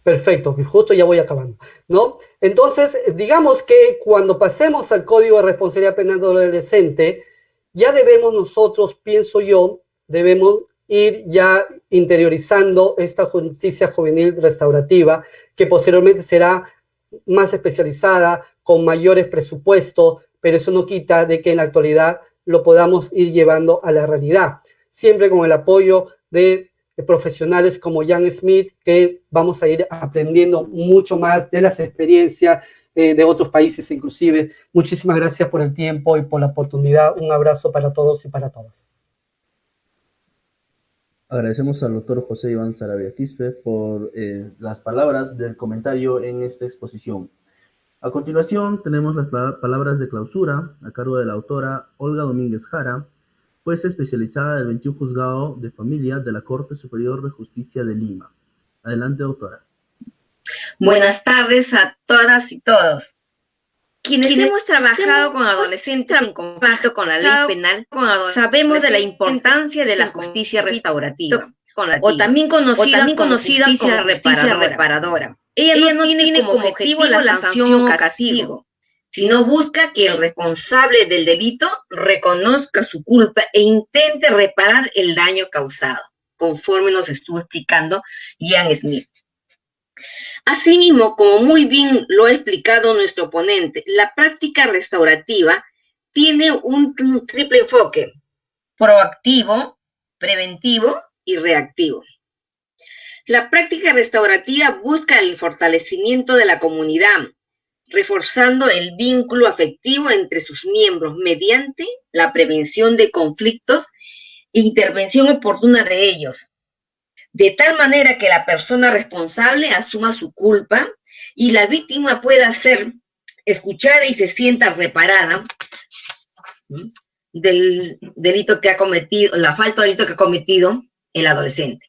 Speaker 4: Perfecto, que justo ya voy acabando, ¿no? Entonces, digamos que cuando pasemos al Código de Responsabilidad Penal del Adolescente, ya debemos nosotros, pienso yo, debemos ir ya interiorizando esta justicia juvenil restaurativa, que posteriormente será más especializada, con mayores presupuestos, pero eso no quita de que en la actualidad lo podamos ir llevando a la realidad, siempre con el apoyo de profesionales como Jan Smith, que vamos a ir aprendiendo mucho más de las experiencias de otros países inclusive. Muchísimas gracias por el tiempo y por la oportunidad. Un abrazo para todos y para todas.
Speaker 1: Agradecemos al doctor José Iván Saravia Quispe por las palabras del comentario en esta exposición. A continuación tenemos las palabras de clausura a cargo de la autora Olga Domínguez Jara, juez especializada del 21 Juzgado de Familia de la Corte Superior de Justicia de Lima. Adelante, doctora.
Speaker 5: Buenas tardes a todas y todos. Quienes hemos trabajado con adolescentes en conflicto con la ley penal, sabemos de la importancia de la justicia restaurativa, o también conocida como justicia reparadora. Ella no tiene como objetivo la sanción o castigo, sino busca que el responsable del delito reconozca su culpa e intente reparar el daño causado, conforme nos estuvo explicando Ian Smith. Asimismo, como muy bien lo ha explicado nuestro ponente, la práctica restaurativa tiene un triple enfoque: proactivo, preventivo y reactivo. La práctica restaurativa busca el fortalecimiento de la comunidad, reforzando el vínculo afectivo entre sus miembros mediante la prevención de conflictos e intervención oportuna de ellos, de tal manera que la persona responsable asuma su culpa y la víctima pueda ser escuchada y se sienta reparada del delito que ha cometido, la falta de delito que ha cometido el adolescente.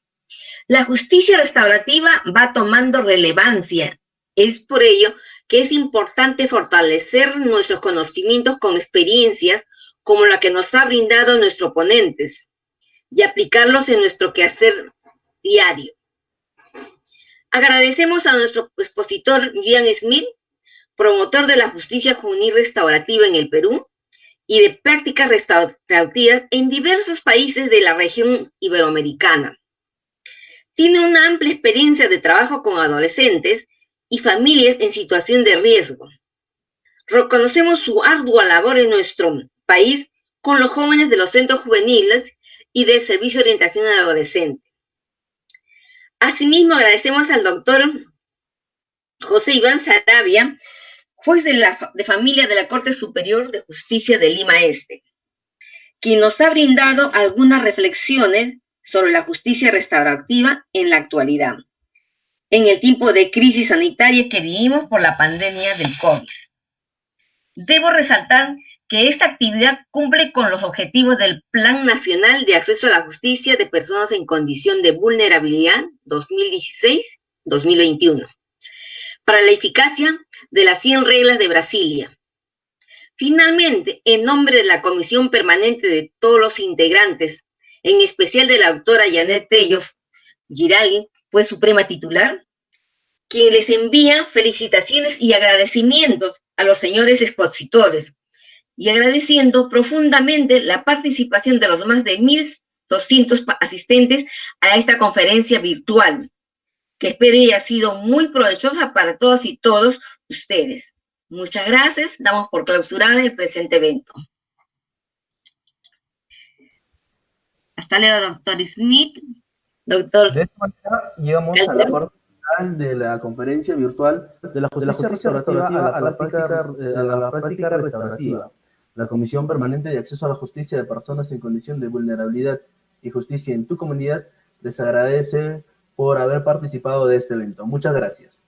Speaker 5: La justicia restaurativa va tomando relevancia. Es por ello que es importante fortalecer nuestros conocimientos con experiencias como la que nos ha brindado nuestros ponentes y aplicarlos en nuestro quehacer diario. Agradecemos a nuestro expositor Ian Smith, promotor de la justicia juvenil restaurativa en el Perú y de prácticas restaurativas en diversos países de la región iberoamericana. Tiene una amplia experiencia de trabajo con adolescentes y familias en situación de riesgo. Reconocemos su ardua labor en nuestro país con los jóvenes de los centros juveniles y del Servicio de Orientación al Adolescente. Asimismo, agradecemos al doctor José Iván Saravia, juez de familia de la Corte Superior de Justicia de Lima Este, quien nos ha brindado algunas reflexiones sobre la justicia restaurativa en la actualidad, en el tiempo de crisis sanitaria que vivimos por la pandemia del COVID. Debo resaltar que esta actividad cumple con los objetivos del Plan Nacional de Acceso a la Justicia de Personas en Condición de Vulnerabilidad 2016-2021, para la eficacia de las 100 reglas de Brasilia. Finalmente, en nombre de la Comisión Permanente de todos los integrantes, en especial de la doctora Janet Tello Giraldi, fue suprema titular, quien les envía felicitaciones y agradecimientos a los señores expositores, y agradeciendo profundamente la participación de los más de 1.200 asistentes a esta conferencia virtual, que espero haya sido muy provechosa para todas y todos ustedes. Muchas gracias. Damos por clausurada el presente evento. Hasta luego, doctor Smith. Doctor.
Speaker 1: De esta manera llegamos a la parte final de la conferencia virtual de la justicia restaurativa a la práctica restaurativa. La Comisión Permanente de Acceso a la Justicia de Personas en Condición de Vulnerabilidad y Justicia en tu Comunidad les agradece por haber participado de este evento. Muchas gracias.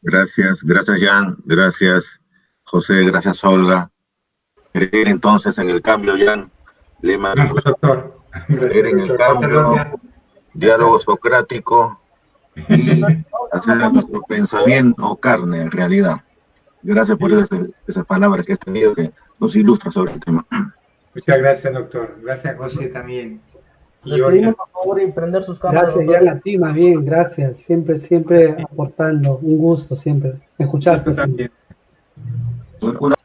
Speaker 2: Gracias Jan, gracias José, gracias Olga. Creer entonces en el cambio, Jan. Lema,
Speaker 3: Gracias, doctor.
Speaker 2: creer en el cambio, diálogo socrático y hacer nuestro pensamiento carne en realidad. Gracias por esas palabras que has tenido que nos ilustra sobre el tema.
Speaker 3: Muchas gracias, doctor. Gracias, José, también.
Speaker 1: Les pedimos, por favor, emprender sus cámaras.
Speaker 4: Gracias, Jan, a ti, más bien, gracias. Siempre aportando. Un gusto, siempre. Escucharte.
Speaker 3: También.
Speaker 2: Una